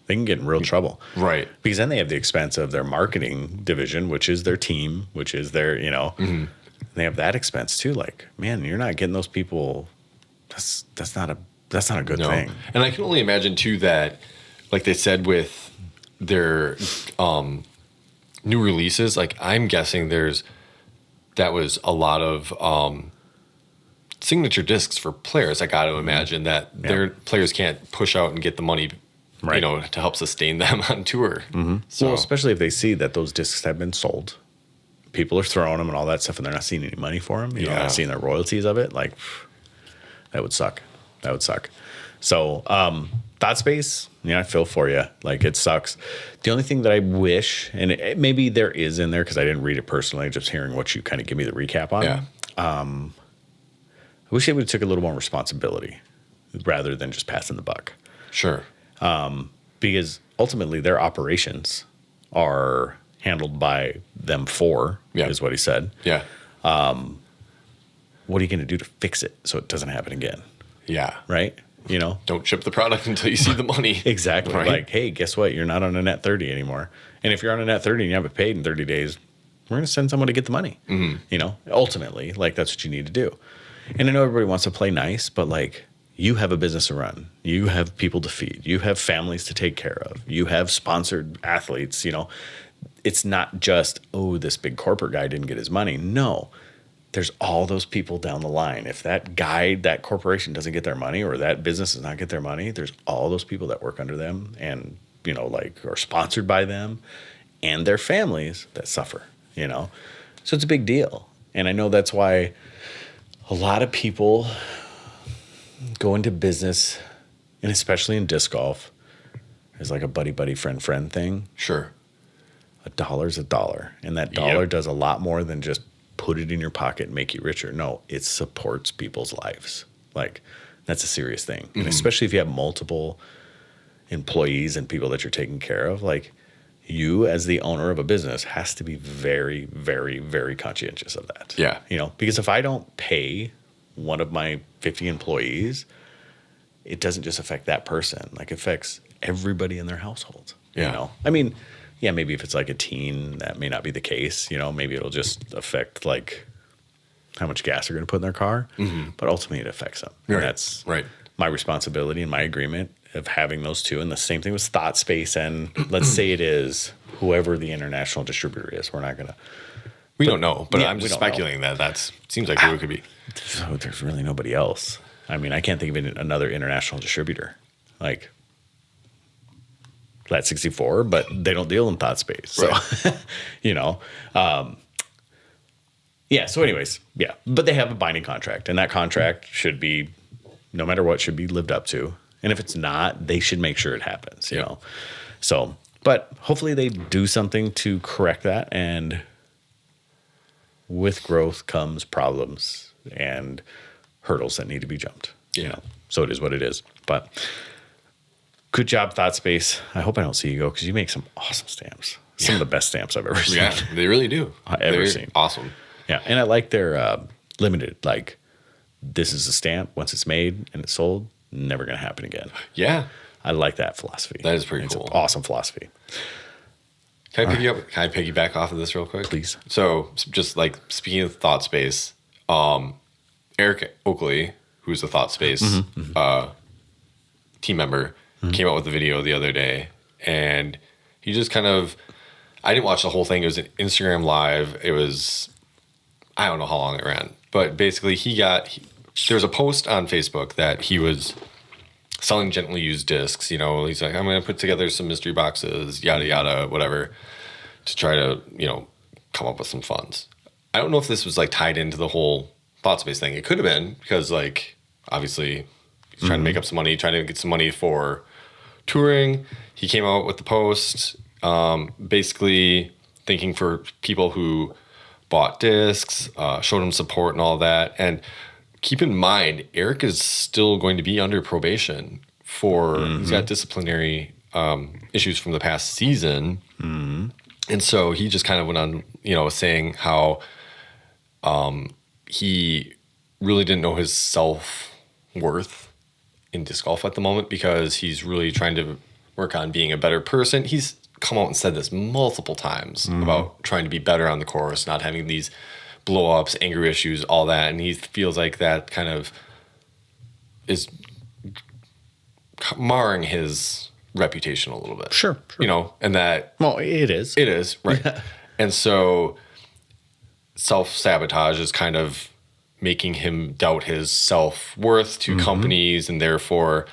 they can get in real trouble. Right. Because then they have the expense of their marketing division, which is their team, which is their, they have that expense too. Like, man, you're not getting those people. That's not a good thing. And I can only imagine too that, like they said with their new releases, like I'm guessing that was a lot of signature discs for players. I got to imagine that their players can't push out and get the money, Right. to help sustain them on tour. So Well, especially if they see that those discs have been sold, people are throwing them and all that stuff, and they're not seeing any money for them. They're not seeing the royalties of it. Like, that would suck. That would suck. So, Thought Space, I feel for you. Like, it sucks. The only thing that I wish, and maybe there is in there because I didn't read it personally, just hearing what you kind of give me the recap on. Yeah. I wish they would have took a little more responsibility rather than just passing the buck. Sure. Because ultimately their operations are handled by them four, is what he said. Yeah. What are you going to do to fix it so it doesn't happen again? Yeah. Right? Don't ship the product until you see the money. Exactly. Right? Like, hey, guess what? You're not on a net 30 anymore. And if you're on a net 30 and you haven't paid in 30 days, we're going to send someone to get the money. Ultimately, like, that's what you need to do. And I know everybody wants to play nice, but like, you have a business to run. You have people to feed. You have families to take care of. You have sponsored athletes. It's not just, this big corporate guy didn't get his money. No, there's all those people down the line. If that corporation doesn't get their money, or that business does not get their money, there's all those people that work under them and, are sponsored by them and their families that suffer, So it's a big deal. And I know that's why a lot of people go into business, and especially in disc golf, there's like a buddy, friend thing. Sure. A dollar's a dollar. And that dollar does a lot more than just put it in your pocket and make you richer. No, it supports people's lives. Like, that's a serious thing. And especially if you have multiple employees and people that you're taking care of, like, you as the owner of a business has to be very, very, very conscientious of that. Yeah. Because if I don't pay one of my 50 employees, it doesn't just affect that person. Like, it affects everybody in their household. Yeah. I mean, maybe if it's like a teen, that may not be the case. Maybe it'll just affect like how much gas they're going to put in their car. But ultimately, it affects them. Right. And that's Right. my responsibility and my agreement of having those two. And the same thing with Thought Space. And let's say it is whoever the international distributor is. We're not going to. We don't know, but I'm we just don't know. speculating that seems like who it could be. So there's really nobody else. I mean, I can't think of another international distributor like Lat 64, but they don't deal in Thought Space. So, Right. So anyways, but they have a binding contract, and that contract should be, no matter what, should be lived up to. And if it's not, they should make sure it happens, So, but hopefully they do something to correct that. And with growth comes problems and hurdles that need to be jumped. So it is what it is. But good job, Thought Space. I hope I don't see you go, because you make some awesome stamps. Some of the best stamps I've ever seen. Yeah, they really do. Ever seen. Awesome. Yeah, and I like their limited. Like, this is a stamp. Once it's made and it's sold, never going to happen again. Yeah. I like that philosophy. That is pretty It's cool. an awesome philosophy. Can I piggyback off of this real quick? Please. So, just like speaking of Thought Space, Eric Oakley, who's the Thought Space team member, came out with a video the other day, and he just kind of, I didn't watch the whole thing. It was an Instagram live. It was, I don't know how long it ran, but basically there was a post on Facebook that he was selling gently used discs. He's like, I'm going to put together some mystery boxes, yada, yada, whatever, to try to, come up with some funds. I don't know if this was like tied into the whole thought space thing. It could have been because like obviously he's trying to make up some money, trying to get some money for touring. He came out with the post, basically thanking for people who bought discs, showed him support and all that. And keep in mind, Eric is still going to be under probation for he's got disciplinary issues from the past season. And so he just kind of went on, saying how he really didn't know his self-worth in disc golf at the moment because he's really trying to work on being a better person. He's come out and said this multiple times about trying to be better on the course, not having these blow-ups, anger issues, all that. And he feels like that kind of is marring his reputation a little bit. Sure. And that... Well, it is. It is, right. And so self-sabotage is kind of making him doubt his self-worth to companies, and therefore,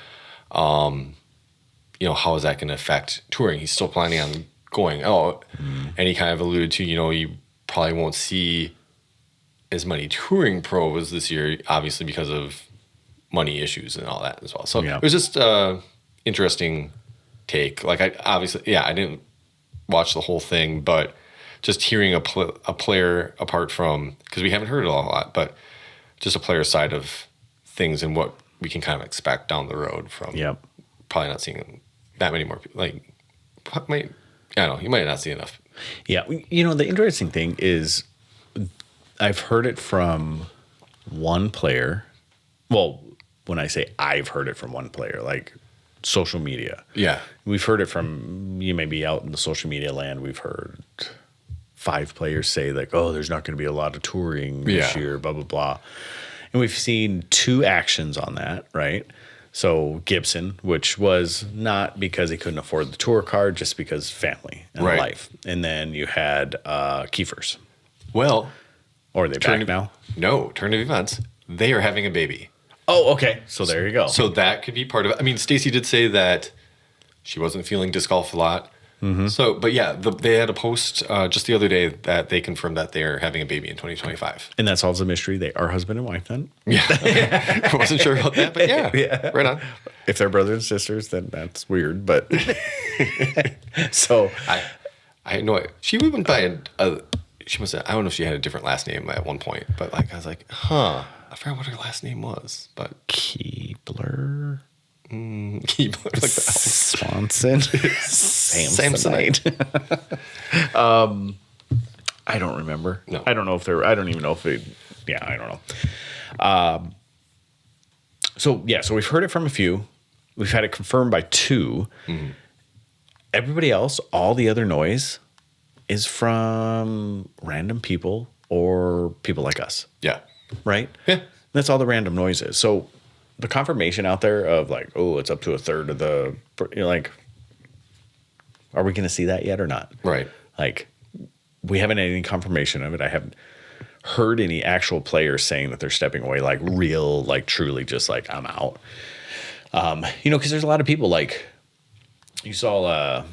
how is that going to affect touring? He's still planning on going out, and he kind of alluded to, you probably won't see as many touring pros this year, obviously because of money issues and all that as well. So it was just interesting take. Like I didn't watch the whole thing, but just hearing a player apart from, because we haven't heard it a lot, but just a player's side of things and what we can kind of expect down the road from probably not seeing that many more people. Like, I don't know, you might not see enough. Yeah. The interesting thing is I've heard it from one player. Well, when I say I've heard it from one player, like social media. Yeah. We've heard it from, you may be out in the social media land. We've heard 5 players say like, oh, there's not going to be a lot of touring this year, blah, blah, blah. And we've seen 2 actions on that, right? So Gibson, which was not because he couldn't afford the tour card, just because family and life. And then you had Kiefer's. Well. Or are they back now? No, turn of events. They are having a baby. Oh, okay. So there you go. So that could be part of it. I mean, Stacy did say that she wasn't feeling disc golf a lot. So, but yeah, they had a post just the other day that they confirmed that they're having a baby in 2025. And that solves the mystery. They are husband and wife then? Yeah. I wasn't sure about that, but yeah. Right on. If they're brothers and sisters, then that's weird. But so I know she went by she must have, I don't know if she had a different last name at one point, but like I was like, I forgot what her last name was, but Keebler. Keebler, like the Swanson. Samsonite. I don't remember. No. I don't know if they're, I don't even know if they, I don't know. So we've heard it from a few. We've had it confirmed by 2. Everybody else, all the other noise is from random people or people like us. Yeah. Right? Yeah. That's all the random noise is. So the confirmation out there of like, oh, it's up to a third of the, like, are we going to see that yet or not? Right. Like, we haven't had any confirmation of it. I haven't heard any actual players saying that they're stepping away, like real, like truly just like, I'm out. Because there's a lot of people like, you saw,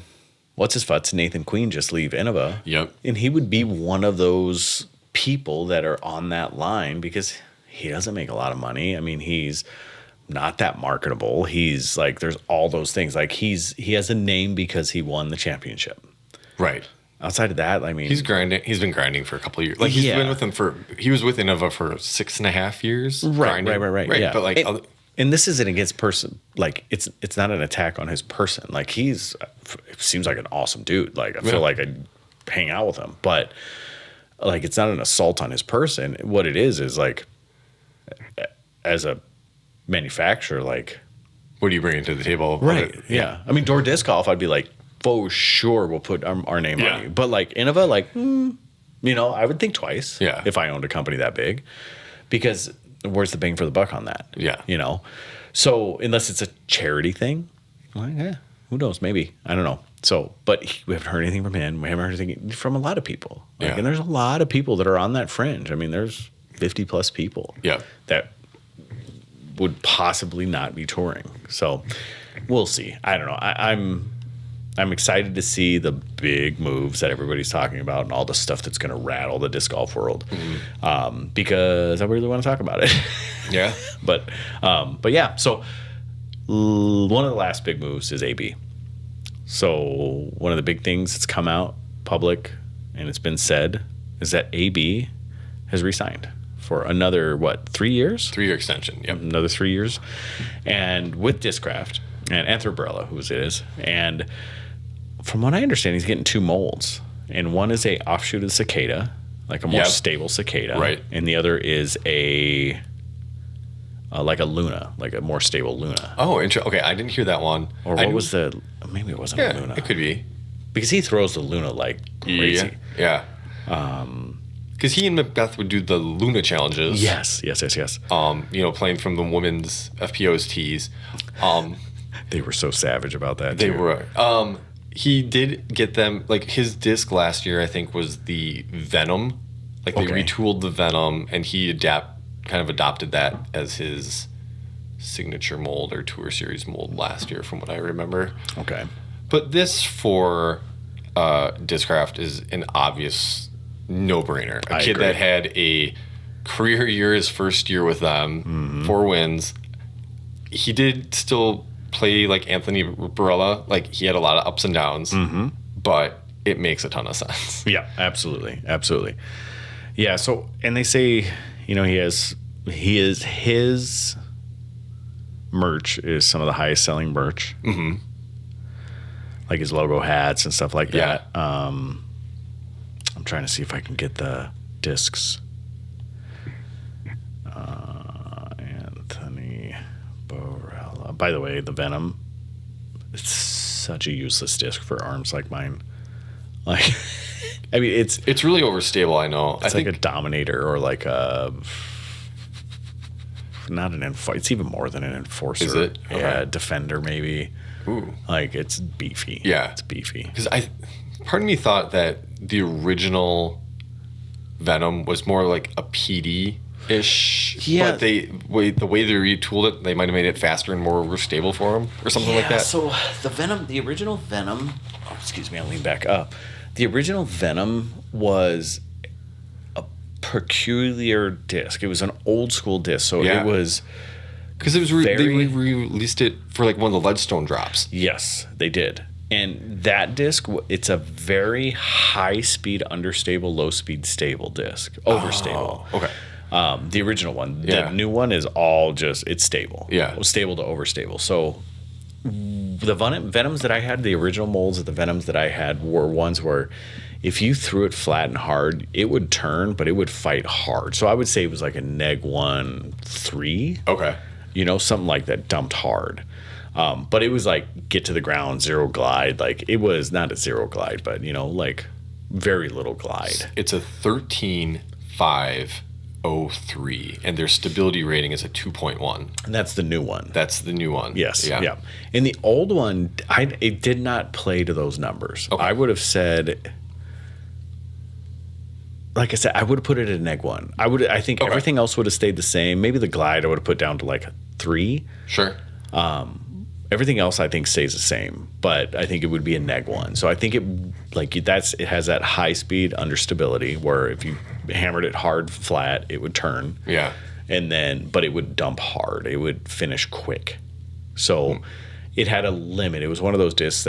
what's his futz, Nathan Queen just leave Innova. Yep. And he would be one of those people that are on that line because he doesn't make a lot of money. I mean, he's not that marketable. He's like, there's all those things. Like he has a name because he won the championship. Right. Outside of that, I mean, he's grinding. He's been grinding for a couple of years. Like he's been with them he was with Innova for 6.5 years. Right. Yeah. But like, and this isn't against person. Like it's not an attack on his person. Like it seems like an awesome dude. Like I feel like I'd hang out with him, but like, it's not an assault on his person. What it is like, as a manufacturer, like, what are you bringing to the table? Right. Yeah. I mean, Door Disc Golf, I'd be like, for sure, we'll put our name on you. But like Innova, like, I would think twice. If I owned a company that big, because where's the bang for the buck on that? Yeah. So unless it's a charity thing, like, who knows? Maybe. I don't know. So, but we haven't heard anything from him. We haven't heard anything from a lot of people. Like, and there's a lot of people that are on that fringe. I mean, there's 50 plus people that would possibly not be touring. So we'll see. I don't know. I'm excited to see the big moves that everybody's talking about and all the stuff that's going to rattle the disc golf world, because I really want to talk about it. Yeah. But yeah. So one of the last big moves is AB. So one of the big things that's come out public and it's been said is that AB has resigned for another 3 years? 3-year extension. Yep. Another 3 years, and with Discraft and Anthrobrella, whose it is, and from what I understand, he's getting 2 molds, and one is a offshoot of the cicada, like a more stable cicada, right? And the other is a like a Luna, like a more stable Luna. Oh, okay. I didn't hear that one. Or what was the? Maybe it wasn't a Luna. It could be because he throws the Luna like crazy. Yeah. Because he and Macbeth would do the Luna challenges. Yes. Playing from the women's FPO's tees. They were so savage about that. They were. He did get them, like his disc last year, I think, was the Venom. Like they retooled the Venom, and he kind of adopted that as his signature mold or Tour Series mold last year, from what I remember. Okay. But this for Discraft is an obvious no-brainer. A kid that had a career year his first year with them, 4 wins. He did still play like Anthony Barella. Like he had a lot of ups and downs, but it makes a ton of sense. Yeah, absolutely. Yeah. So, and they say, his merch is some of the highest selling merch. Like his logo hats and stuff like that. I'm trying to see if I can get the discs. Anthony Barella. By the way, the Venom, it's such a useless disc for arms like mine. Like, I mean, it's really overstable. I know. It's like a Dominator or like a not an it's even more than an Enforcer. Is it? Okay. Yeah, Defender maybe. Ooh, like it's beefy. Yeah, it's beefy. Because part of me thought that the original Venom was more like a PD-ish. Yeah. But the way they retooled it, they might have made it faster and more stable for him or something like that. So the original Venom. Oh, excuse me, I'll lean back up. The original Venom was a peculiar disc. It was an old school disc, so it was because it was they released it for like one of the Leadstone drops. Yes, they did. And that disc, it's a very high speed, understable, low speed, stable disc, overstable. Oh, okay. The original one, the new one is all just it's stable. Yeah, stable to overstable. So the Venoms that I had, the original molds of the Venoms that I had were ones where if you threw it flat and hard, it would turn, but it would fight hard. So I would say it was like a neg 1-3. Okay. Something like that, dumped hard. But it was like get to the ground, 0 glide. Like it was not a 0 glide, but like very little glide. It's a 13.503, and their stability rating is a 2.1. And that's the new one. That's the new one. Yes. Yeah. And the old one, it did not play to those numbers. Okay. I would have said, like I said, I would have put it at neg 1. I think everything else would have stayed the same. Maybe the glide I would have put down to like a 3. Sure. Everything else I think stays the same, but I think it would be a neg 1. So I think it has that high speed understability where if you hammered it hard flat, it would turn. Yeah. But it would dump hard. It would finish quick. So it had a limit. It was one of those discs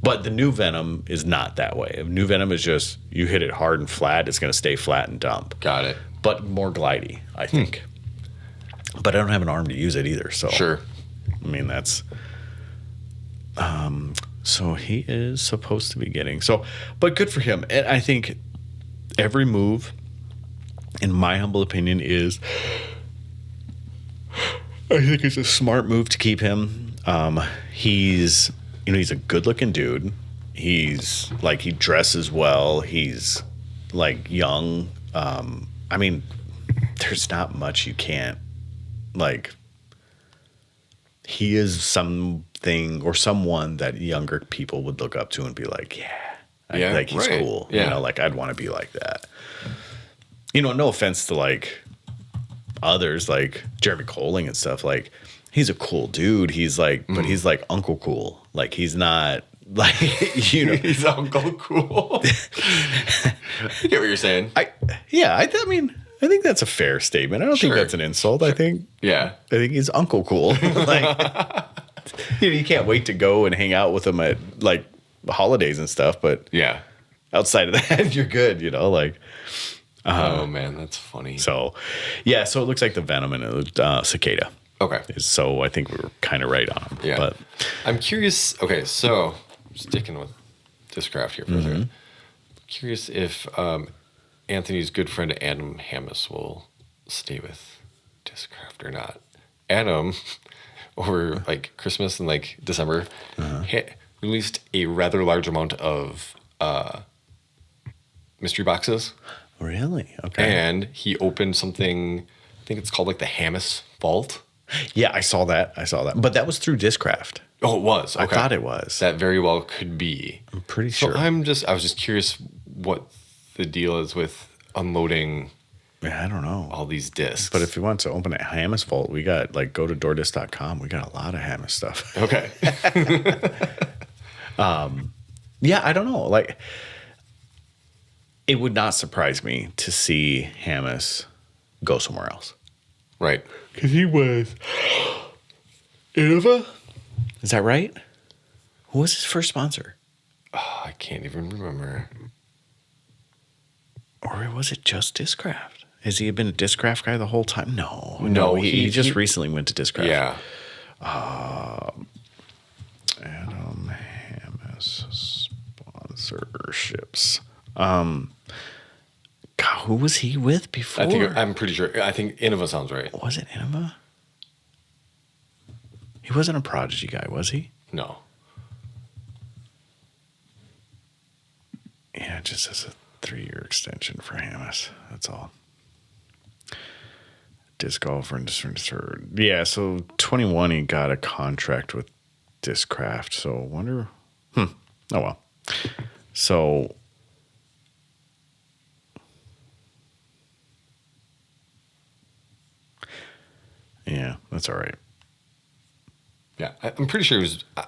but the new Venom is not that way. New Venom is just you hit it hard and flat, it's going to stay flat and dump. Got it. But more glidey, I think. But I don't have an arm to use it either. So sure. I mean, that's so he is supposed to be getting but good for him. And I think every move, in my humble opinion, I think it's a smart move to keep him. He's a good looking dude. He's like, he dresses well. He's like young. I mean, there's not much you can't like. He is something or someone that younger people would look up to and be like, like he's cool. Yeah. Like I'd want to be like that. No offense to like others like Jeremy Colling and stuff. Like he's a cool dude. He's like, but he's like Uncle Cool. Like he's not Like, you know, He's Uncle Cool. I get what you're saying. I mean, I think that's a fair statement. I don't think Sure. that's an insult. I think he's Uncle Cool. Like, you can't wait to go and hang out with him at like holidays and stuff, but Yeah. outside of that, you're good, like. Oh man, that's funny. So, yeah, so it looks like the Venom and Cicada. Okay. So I think we were kind of right on him. Yeah. But I'm curious. Okay, so sticking with Discraft here for a second. Curious if Anthony's good friend Adam Hammis will stay with Discraft or not. Adam, over like Christmas and like December, released a rather large amount of mystery boxes. Really? Okay. And he opened something, I think it's called like the Hammis Vault. Yeah, I saw that. But that was through Discraft. Oh, it was. Okay. I thought it was. That very well could be. I'm pretty So sure. I was just curious what the deal is with unloading I don't know. all these discs. But if you want to open a Hammis Vault, we got like go to doordisc.com. We got a lot of Hammis stuff. Okay. Yeah, I don't know. Like, it would not surprise me to see Hammis go somewhere else. Right. Because he was Innova? Is that right? Who was his first sponsor? Oh, I can't even remember. Or was it just Discraft? Has he been a Discraft guy the whole time? No. No, he just recently went to Discraft. Yeah. Adam Hammis sponsorships. God, who was he with before? I'm pretty sure. I think Innova sounds right. Was it Innova? He wasn't a Prodigy guy, was he? No. Yeah, it just as a 3-year extension for Hammis. That's all. Disc golf and yeah, so 21 he got a contract with Discraft. So I wonder. Oh well. So yeah, that's all right. Yeah, I'm pretty sure he was. I'm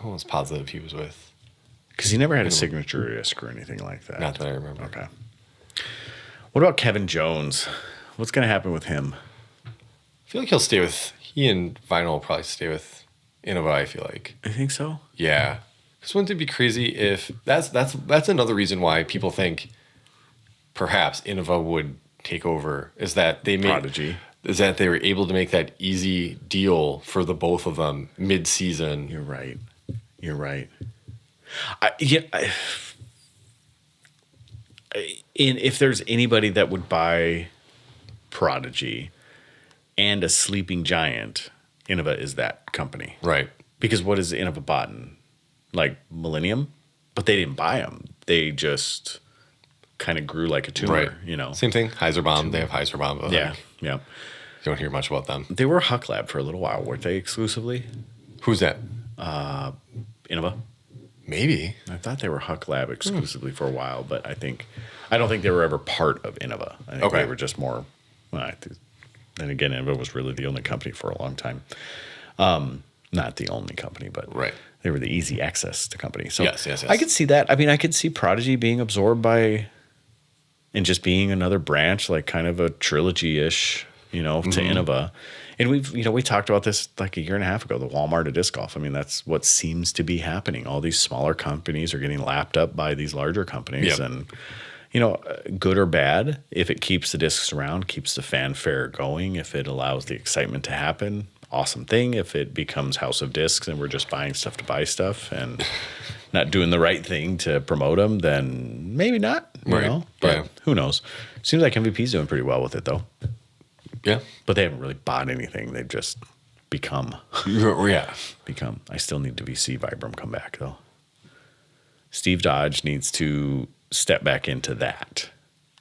almost positive he was with. Because he never had a signature disc or anything like that. Not that I remember. Okay. What about Kevin Jones? What's going to happen with him? I feel like he'll stay with. He and Vinyl will probably stay with Innova. I feel like. I think so. Yeah. Because wouldn't it be crazy if that's another reason why people think perhaps Innova would take over is that they made Prodigy. Is that they were able to make that easy deal for the both of them mid-season. You're right. If there's anybody that would buy Prodigy and a sleeping giant, Innova is that company. Right. Because what is Innova bought in? Like Millennium? But they didn't buy them. They just kind of grew like a tumor, Right. Same thing. Heiserbomb. They have Heiserbomb. But Yeah, like, yeah. you don't hear much about them. They were Huck Lab for a little while, weren't they, exclusively? Who's that? Innova? Maybe. I thought they were Huck Lab exclusively for a while, but I don't think they were ever part of Innova. I think they were just more. Well, then again, Innova was really the only company for a long time. Not the only company, but Right. they were the easy access to company. So Yes. I could see that. I mean, I could see Prodigy being absorbed by, and just being another branch, like kind of a trilogy-ish, to Innova. And we talked about this like a year and a half ago, the Walmart of disc golf. I mean, that's what seems to be happening. All these smaller companies are getting lapped up by these larger companies. Yep. And, good or bad, if it keeps the discs around, keeps the fanfare going, if it allows the excitement to happen, awesome thing. If it becomes House of Discs and we're just buying stuff to buy stuff and not doing the right thing to promote them, then maybe not, Right. But Yeah. who knows? Seems like MVP's doing pretty well with it, though. Yeah. But they haven't really bought anything. They've just become. Yeah. I still need to see Vibram come back, though. Steve Dodge needs to step back into that.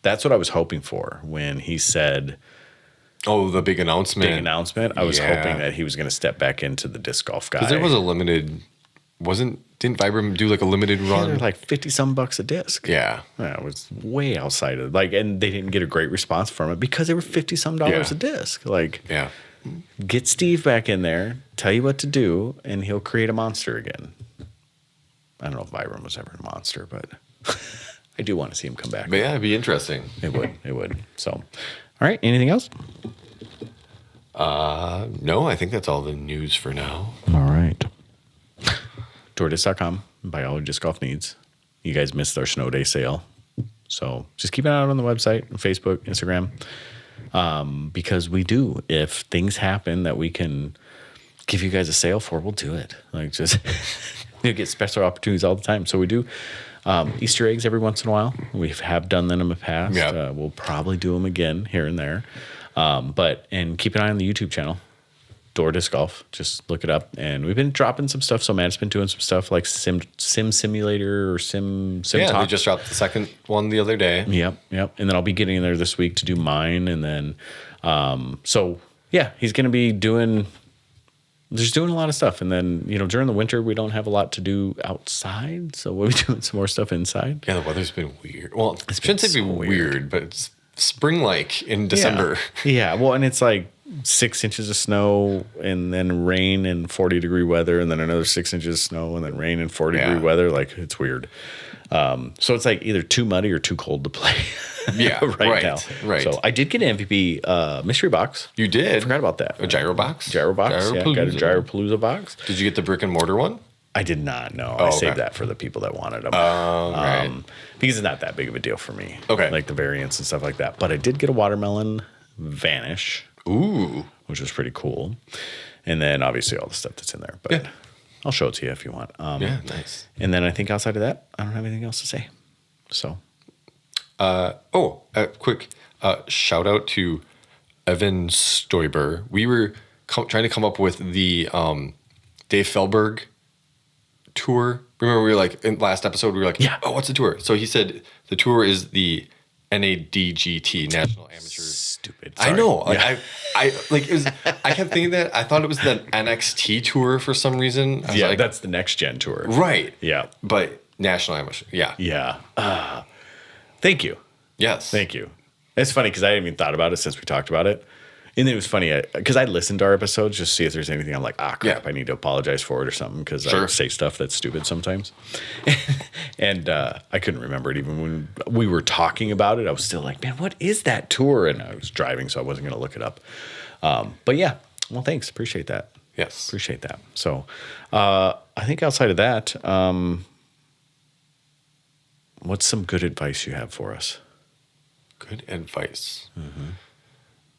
That's what I was hoping for when he said Oh, the big announcement. I was Yeah. hoping that he was going to step back into the disc golf guy. Because there was a limited. Didn't Vibram do like a limited Yeah, run? they're like $50-some a disc. Yeah. Yeah, it was way outside of and they didn't get a great response from it because they were $50-some Yeah. a disc. Like, Yeah. get Steve back in there, tell you what to do, and he'll create a monster again. I don't know if Byron was ever a monster, but I do want to see him come back. But yeah, it'd be interesting. It would. It would. So, all right. Anything else? No, I think that's all the news for now. All right. DoorDisc.com. Buy all your disc golf needs. You guys missed our snow day sale. So just keep an eye out on the website, Facebook, Instagram. Because we do. If things happen that we can give you guys a sale for, we'll do it. Like just you get special opportunities all the time. So we do Easter eggs every once in a while. We have done them in the past. Yeah. We'll probably do them again here and there. And keep an eye on the YouTube channel, Door Disc Golf. Just look it up. And we've been dropping some stuff. So Matt's been doing some stuff like Sim Simulator or Sim Yeah, Talk. they just dropped the second one the other day. Yep. And then I'll be getting in there this week to do mine. And then, he's going to be doing a lot of stuff. And then, during the winter, we don't have a lot to do outside. So we'll be doing some more stuff inside. Yeah, the weather's been weird. Well, it shouldn't say be weird, but it's spring-like in December. Yeah. Well, and it's like 6 inches of snow and then rain and 40-degree weather and then another 6 inches of snow and then rain and 40-degree weather. Like, it's weird. So it's like either too muddy or too cold to play. Yeah, right now. Right. So I did get an MVP mystery box. You did? I forgot about that. A gyro box? Gyro box. Yeah, got a Gyropalooza box. Did you get the brick and mortar one? I did not know. Oh, I saved that for the people that wanted them. Right. Because it's not that big of a deal for me. Okay. Like the variants and stuff like that. But I did get a watermelon Vanish. Ooh. Which was pretty cool. And then obviously all the stuff that's in there. But I'll show it to you if you want. Yeah, nice. And then I think outside of that, I don't have anything else to say. So. Quick shout out to Evan Stoiber. We were trying to come up with the Dave Felberg tour. Remember, we were like, in last episode, we were like, oh, what's the tour? So he said the tour is the NADGT, National Amateur. Stupid. Sorry. I know. Like, I like it was. I kept thinking that. I thought it was the NXT tour for some reason. I was like, that's the next gen tour. Right. Yeah. But National Amateur. Yeah. Yeah. Thank you. Yes. Thank you. It's funny because I hadn't even thought about it since we talked about it. And it was funny because I listened to our episodes just to see if there's anything I'm like, crap, I need to apologize for it or something because I say stuff that's stupid sometimes. And I couldn't remember it even when we were talking about it. I was still like, man, what is that tour? And I was driving, so I wasn't going to look it up. But yeah, well, thanks. Appreciate that. Yes. Appreciate that. So I think outside of that, what's some good advice you have for us? Good advice. Mm-hmm.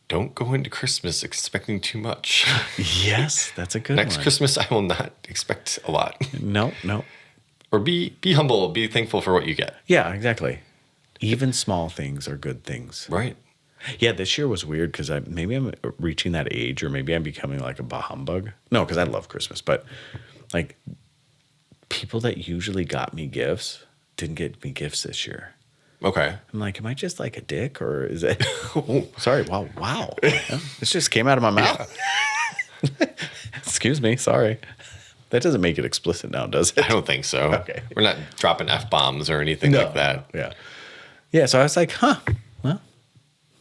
Don't go into Christmas expecting too much. Yes, that's a good Next one. Christmas, I will not expect a lot. No. Or be humble. Be thankful for what you get. Yeah, exactly. Even small things are good things. Right. Yeah, this year was weird because maybe I'm reaching that age or maybe I'm becoming like a bah humbug. No, because I love Christmas. But like people that usually got me gifts didn't get me gifts this year. Okay. I'm like, am I just like a dick or is it? Oh, sorry. Wow. This just came out of my mouth. Yeah. Excuse me. Sorry. That doesn't make it explicit now, does it? I don't think so. Okay. We're not dropping F-bombs or anything like that. Yeah. So I was like, well,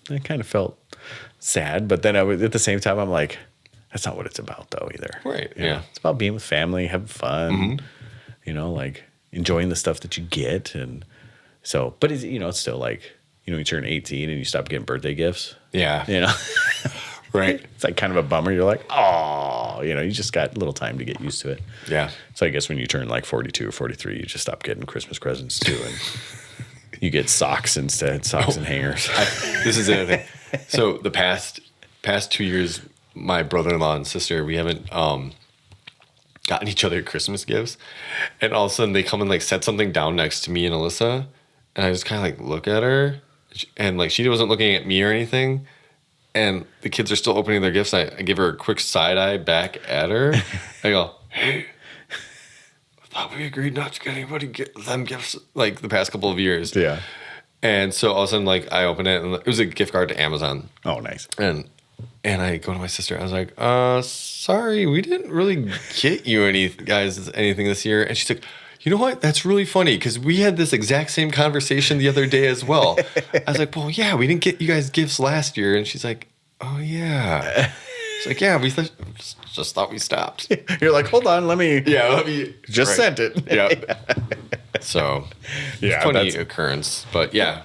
I kind of felt sad. But then at the same time, I'm like, that's not what it's about though either. Right. You know? It's about being with family, having fun, like enjoying the stuff that you get. And so, but it's, it's still like, you turn 18 and you stop getting birthday gifts. Yeah. Right. It's like kind of a bummer. You're like, oh, you just got a little time to get used to it. Yeah. So I guess when you turn like 42 or 43, you just stop getting Christmas presents too. And you get socks instead, and hangers. This is the other thing. So the past 2 years, my brother-in-law and sister, we haven't gotten each other Christmas gifts. And all of a sudden they come and like set something down next to me and Alyssa. And I just kind of like look at her and like she wasn't looking at me or anything. And the kids are still opening their gifts. I give her a quick side eye back at her. I go, hey, I thought we agreed not to get anybody them gifts like the past couple of years. Yeah. And so all of a sudden, like I open it and it was a gift card to Amazon. Oh, nice. And I go to my sister. I was like, sorry, we didn't really get you anything this year. And she's like, you know what? That's really funny because we had this exact same conversation the other day as well. I was like, well, yeah, we didn't get you guys gifts last year. And she's like, oh, yeah. It's like, yeah, we just thought we stopped. You're like, hold on, let me just right. sent it. Yeah. So, Yeah, funny that's- occurrence, but yeah,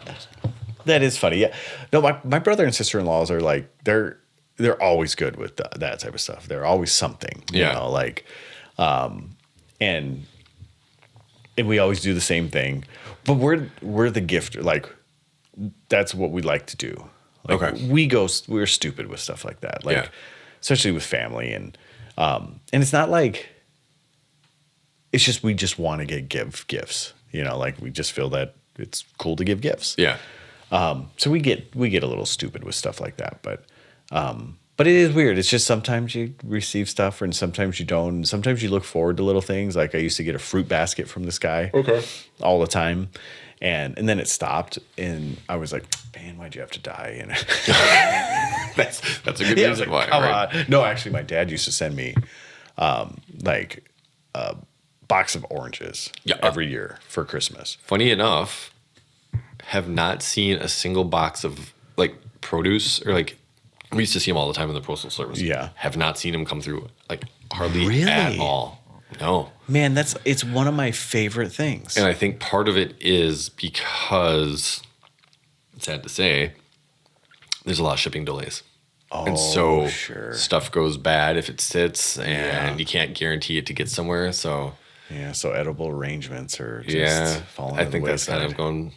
That is funny. Yeah. No, my brother and sister-in-laws are like, they're always good with that type of stuff. They're always something, you Yeah. know, like, and we always do the same thing, but we're the gifter. Like, that's what we like to do. Like, Okay. we're stupid with stuff like that. Like, Yeah. especially with family and it's not like, it's just, we just want to give gifts, you know, like we just feel that it's cool to give gifts. yeah, So we get a little stupid with stuff like that, but it is weird. It's just sometimes you receive stuff and sometimes you don't. Sometimes you look forward to little things. Like I used to get a fruit basket from this guy all the time. And then it stopped and I was like, man, why'd you have to die? And that's a good I was reason like, why. come Right? on. No, actually my dad used to send me like a box of oranges every year for Christmas. Funny enough, have not seen a single box of like produce or like we used to see them all the time in the postal service. Yeah. Have not seen them come through like hardly Really? at all. No. Man, it's one of my favorite things. And I think part of it is because, sad to say, there's a lot of shipping delays. And so sure. stuff goes bad if it sits and Yeah. you can't guarantee it to get somewhere. So Yeah, so edible arrangements are just falling. I think that's kind of going,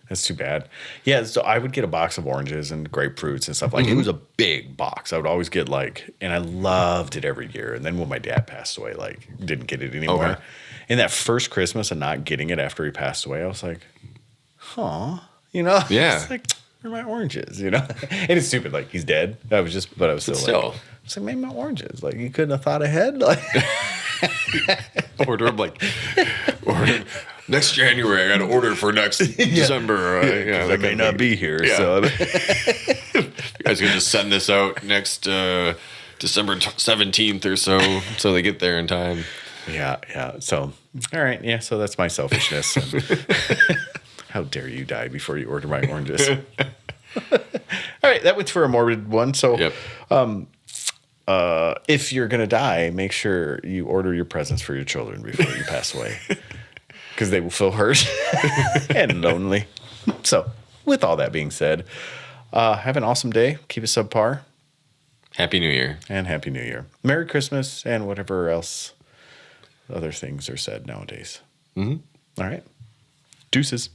That's too bad. Yeah, so I would get a box of oranges and grapefruits and stuff. Like it was a big box. I would always get like, and I loved it every year. And then when my dad passed away, like didn't get it anymore. Okay. And that first Christmas and not getting it after he passed away, I was like, huh, you know? Yeah. It's like, where are my oranges? You know? And it's stupid. Like he's dead. I was still like, still. I was like, man, my oranges. Like you couldn't have thought ahead. Like. order them like next January. I got to order for next December. I may not be here. Yeah. So You guys can just send this out next December 17th or so they get there in time. yeah. So all right, yeah. So that's my selfishness. How dare you die before you order my oranges? All right, that was for a morbid one. So Yep. if you're gonna die, make sure you order your presents for your children before you pass away, because they will feel hurt and lonely. So, with all that being said, have an awesome day. Keep it subpar, Happy New Year. and Happy New Year. Merry Christmas, and whatever else other things are said nowadays. All right, deuces.